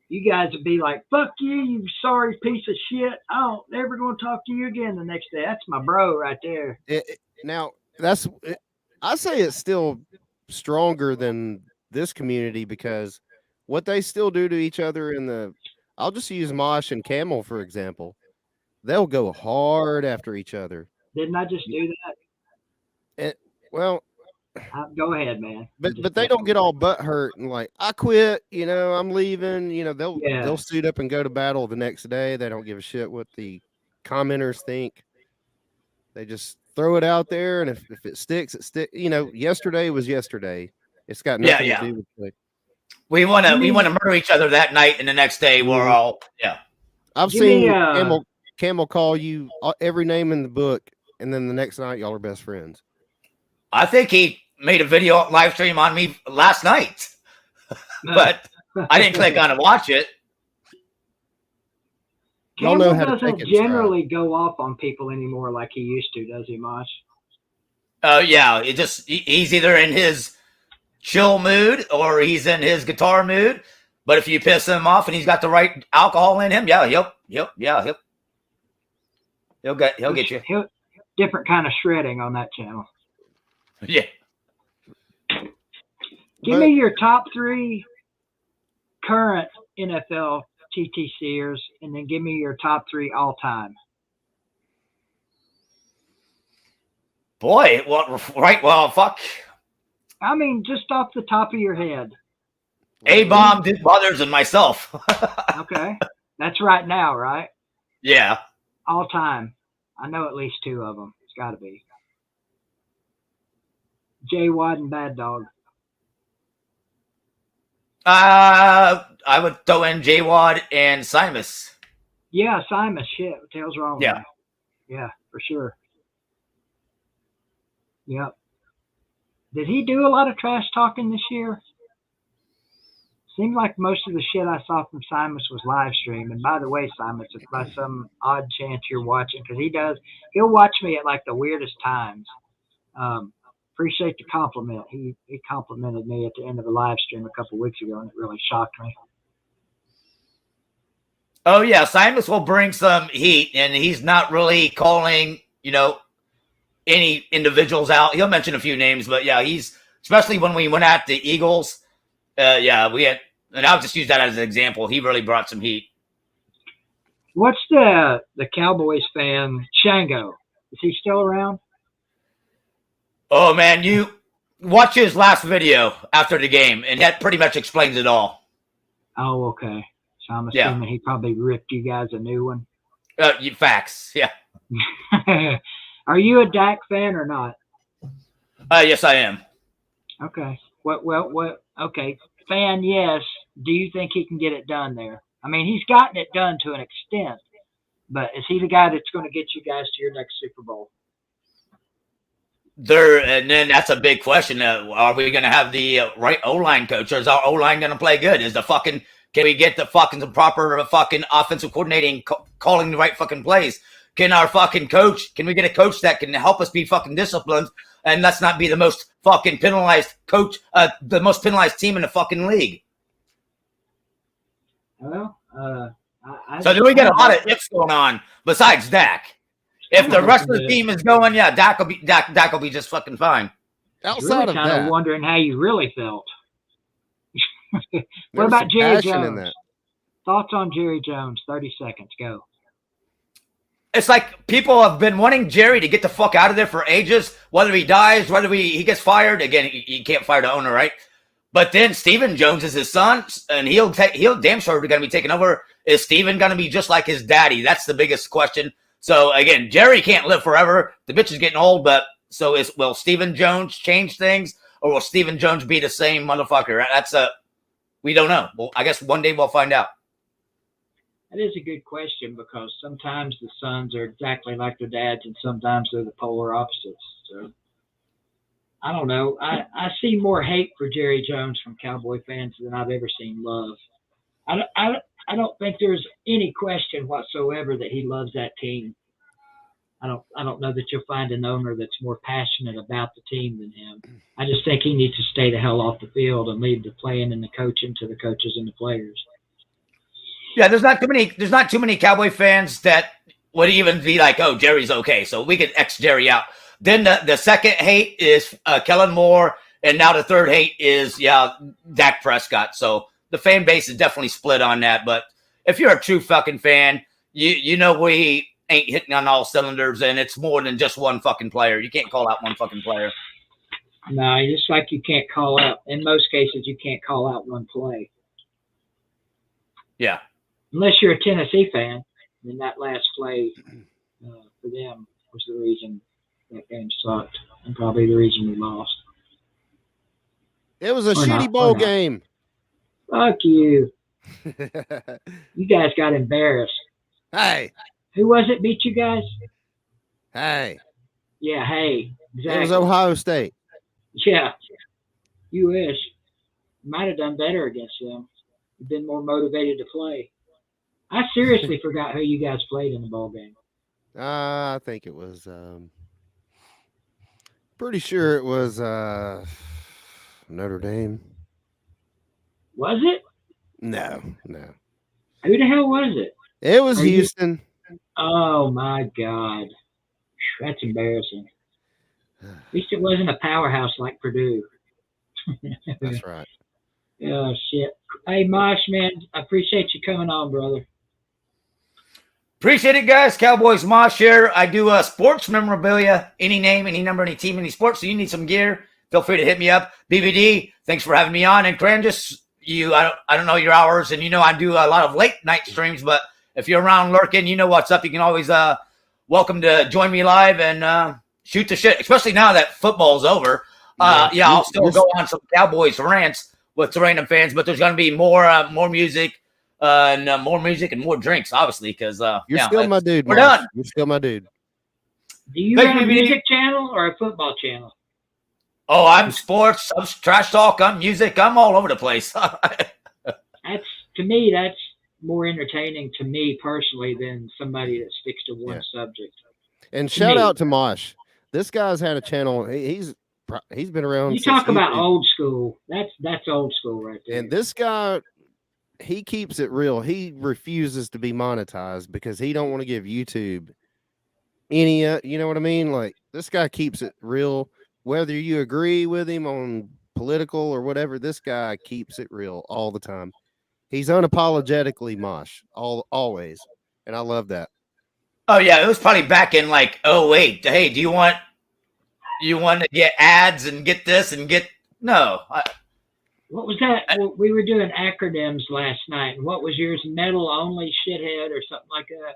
You guys would be like, fuck you, you sorry piece of shit. I don't never going to talk to you again the next day. That's my bro right there. Now I say it's still stronger than this community because what they still do to each other I'll just use Mosh and Camel for example. They'll go hard after each other. Didn't I just do that? Well, Go ahead, man. But they don't get all butt hurt and like, I quit, I'm leaving. They'll suit up and go to battle the next day. They don't give a shit what the commenters think. They just throw it out there, and if it sticks, it sticks. Yesterday was yesterday. It's got nothing to do with it. We want to murder each other that night, and the next day we're all I've seen Camel call you every name in the book, and then the next night y'all are best friends. I think he made a video live stream on me last night, but I didn't click on to watch it. Camel know how doesn't generally go off on people anymore like he used to, does he, Mosh? Oh yeah, he's either in his chill mood or he's in his guitar mood. But if you piss him off and he's got the right alcohol in him, he'll get you. Different kind of shredding on that channel. Yeah. Give me your top 3 current NFL TTCers, and then give me your top 3 all time. Boy, fuck. I mean, just off the top of your head. A-Bomb, Duke Brothers, and myself. Okay. That's right now, right? Yeah. All time. I know at least 2 of them. It's got to be. J. Watt and Bad Dog. I would throw in J. Watt and Simus. Yeah, Simus. Shit. What the hell's wrong with me? Yeah, for sure. Yep. Did he do a lot of trash talking this year? Seemed like most of the shit I saw from Simus was live stream. And by the way, Simus, if by some odd chance you're watching, because he'll watch me at like the weirdest times. Appreciate the compliment. He complimented me at the end of a live stream a couple weeks ago, and it really shocked me. Oh yeah, Simus will bring some heat, and he's not really calling, any individuals out. He'll mention a few names, but yeah, he's especially when we went at the Eagles. We had, and I'll just use that as an example. He really brought some heat. What's the Cowboys fan Shango? Is he still around? Oh man, you watch his last video after the game, and that pretty much explains it all. Oh, okay. So I'm assuming he probably ripped you guys a new one. Facts, yeah. Are you a Dak fan or not? Yes, I am. Okay. What? Okay. Fan, yes. Do you think he can get it done there? I mean, he's gotten it done to an extent, but is he the guy that's going to get you guys to your next Super Bowl? And then that's a big question. Are we going to have the right O-line coach, or is our O-line going to play good? Can we get the proper offensive coordinating, calling the right fucking plays? Can we get a coach that can help us be fucking disciplined, and let's not be the most fucking penalized coach, the most penalized team in the fucking league? Well, so do we get a lot of ifs going on besides Dak? If the rest of the team is going, Dak will be just fucking fine. Outside of that, wondering how you really felt. What about Jerry Jones? Thoughts on Jerry Jones? 30 seconds. Go. It's like people have been wanting Jerry to get the fuck out of there for ages. Whether he dies, whether he gets fired. Again, he can't fire the owner, right? But then Stephen Jones is his son, and he'll damn sure going to be taking over. Is Stephen going to be just like his daddy? That's the biggest question. So again, Jerry can't live forever. The bitch is getting old, but will Stephen Jones change things, or will Stephen Jones be the same motherfucker? We don't know. Well, I guess one day we'll find out. That is a good question, because sometimes the sons are exactly like their dads, and sometimes they're the polar opposites. So I don't know. I see more hate for Jerry Jones from Cowboy fans than I've ever seen love. I don't think there's any question whatsoever that he loves that team. I don't know that you'll find an owner that's more passionate about the team than him. I just think he needs to stay the hell off the field and leave the playing and the coaching to the coaches and the players. Yeah, there's not too many Cowboy fans that would even be like, oh, Jerry's okay, so we could X Jerry out. Then the second hate is Kellen Moore, and now the third hate is Dak Prescott. So the fan base is definitely split on that. But if you're a true fucking fan, you know we ain't hitting on all cylinders, and it's more than just one fucking player. You can't call out one fucking player. No, just like you can't call out. In most cases, you can't call out one play Yeah. unless you're a Tennessee fan. Then that last play for them was the reason that game sucked, and probably the reason we lost. It was a Or shitty not, or bowl not. game. Fuck you. You guys got embarrassed. Hey, Who was it beat you guys? hey. Yeah, hey, exactly. It was Ohio State. Yeah, you wish. Might have done better against them. You've been more motivated to play. I seriously forgot who you guys played in the bowl game. I think it was pretty sure it was Notre Dame. Was it? No. Who the hell was it? It was Are you- Houston. Oh my God, that's embarrassing. At least it wasn't a powerhouse like Purdue. That's right. Oh shit. Hey Mosh, man, I appreciate you coming on, brother. Appreciate it, guys. Cowboys Mosh here. I do sports memorabilia, any name, any number, any team, any sport. So you need some gear, feel free to hit me up. BBD, thanks for having me on. And Crandis, I don't know your hours, and I do a lot of late night streams, but if you're around lurking, you know what's up. You can always welcome to join me live and shoot the shit, especially now that football's over. I'll still go on some Cowboys rants with the random fans, but there's going to be more music. More music and more drinks, obviously, because You're still my dude. We're Mark. done. You're still my dude. Do you Thank run a you, BBD. music channel or a football channel? Oh, I'm sports, I'm trash talk, I'm music, I'm all over the place. That's to me, that's more entertaining to me personally than somebody that sticks to one subject. And shout out to Mosh. This guy's had a channel. He's been around. You since talk about YouTube. old school. That's old school right there. And this guy, he keeps it real. He refuses to be monetized because he don't want to give YouTube any. You know what I mean? Like this guy keeps it real. Whether you agree with him on political or whatever, this guy keeps it real all the time. He's unapologetically Mosh, always, and I love that. Oh yeah, it was probably back in like, oh wait, hey, do you want to get ads and get this and get no? What was that? We were doing acronyms last night. And what was yours? Metal only shithead or something like that?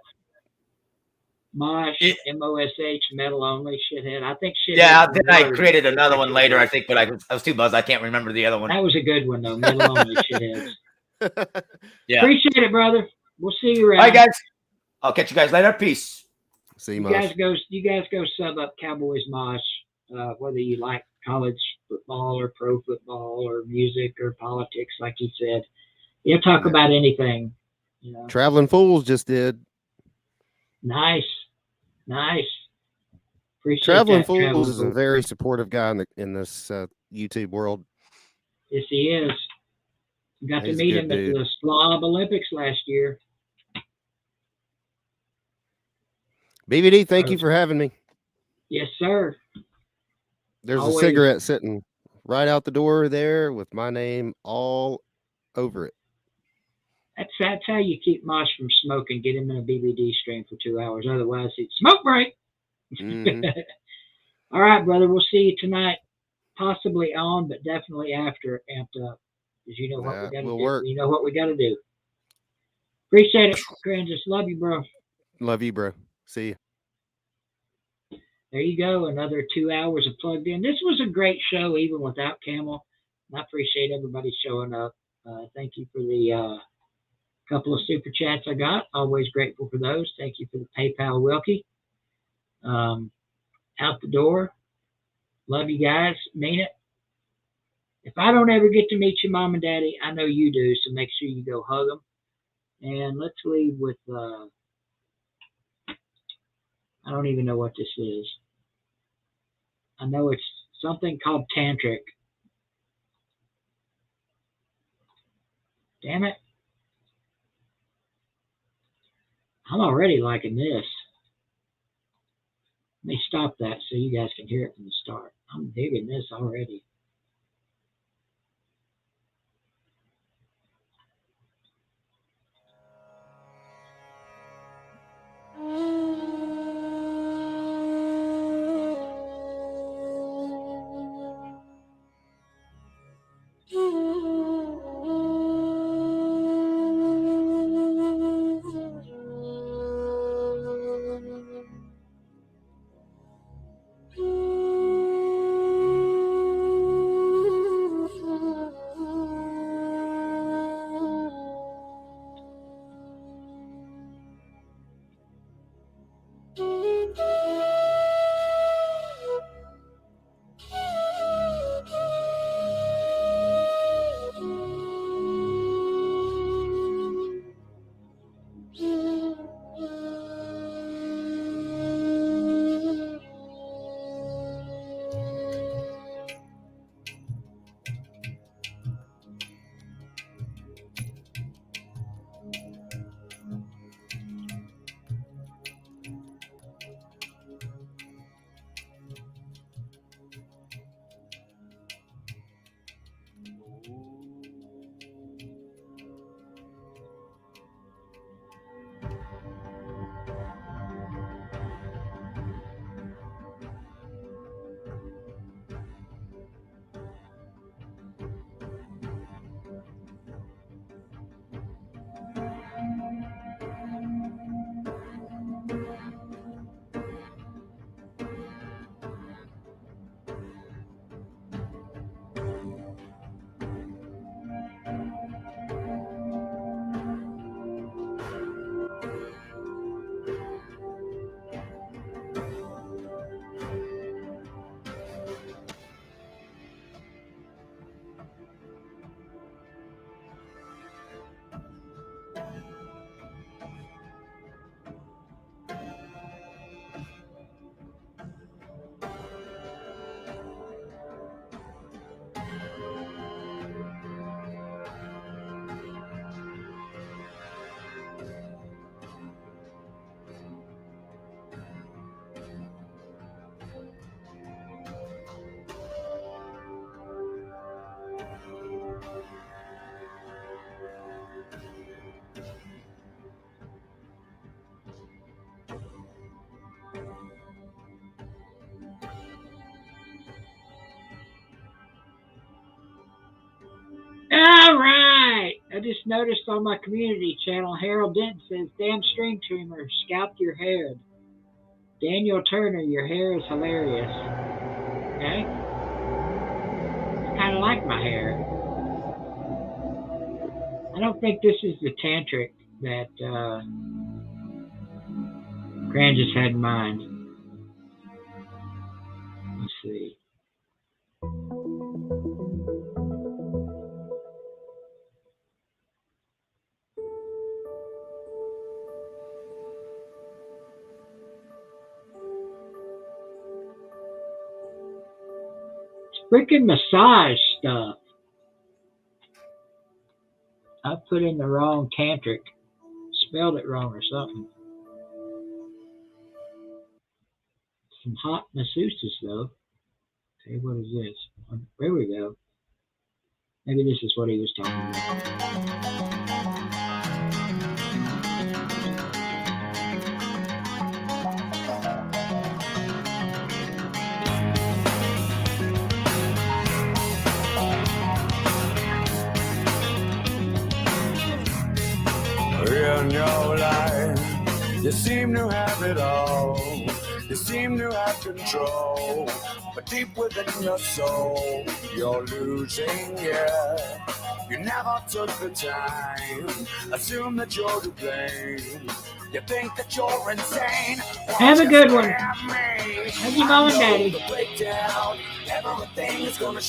Mosh, M-O-S-H, metal only shithead. I think shithead. Yeah, then I created another one later, I think, but I was too buzzed. I can't remember the other one. That was a good one though. Metal only shitheads. Yeah. Appreciate it, brother. We'll see you around. All right, guys. I'll catch you guys later. Peace. See you Mosh. You guys go sub up Cowboys Mosh, whether you like college football or pro football or music or politics, like he said. He'll talk about anything. Traveling Fools just did. Nice. Appreciate Traveling that, Fools is a very supportive guy in this YouTube world. Yes, he is. Got to He's a meet good him dude. at the Slob Olympics last year. BBD, thank you for having me. Yes, sir. There's Always. a cigarette sitting right out the door there with my name all over it. That's how you keep Mosh from smoking. Get him in a BBD stream for 2 hours. Otherwise, it's smoke break. Mhm. All right, brother. We'll see you tonight. Possibly on, but definitely after Amped Up. Because you know what we got to will do. work. You know what we got to do. Appreciate it, Crandis. Love you, bro. Love you, bro. See you. There you go. Another 2 hours of plugged in. This was a great show, even without Camel. I appreciate everybody showing up. Thank you for the couple of super chats I got. Always grateful for those. Thank you for the PayPal Wilkie. Out the door. Love you guys. Mean it. If I don't ever get to meet your mom and daddy, I know you do. So make sure you go hug them. And let's leave with, I don't even know what this is. I know it's something called tantric. Damn it. I'm already liking this. Let me stop that so you guys can hear it from the start. I'm digging this already. All right. I just noticed on my community channel, Harold Denton says, "Damn string trimmer, scalp your head." Daniel Turner, your hair is hilarious. Okay? I kind of like my hair. I don't think this is the tantric that Grandis had in mind. Let's see. Freaking massage stuff. I put in the wrong tantric. Spelled it wrong or something. Some hot masseuses though. Okay, what is this? There we go. Maybe this is what he was talking about. In your life, you seem to have it all. You seem to have control, but deep within your soul, you're losing, yeah. You never took the time, assume that you're to blame. You think that you're insane. Have a good one. How's your mom and daddy? Everything is gonna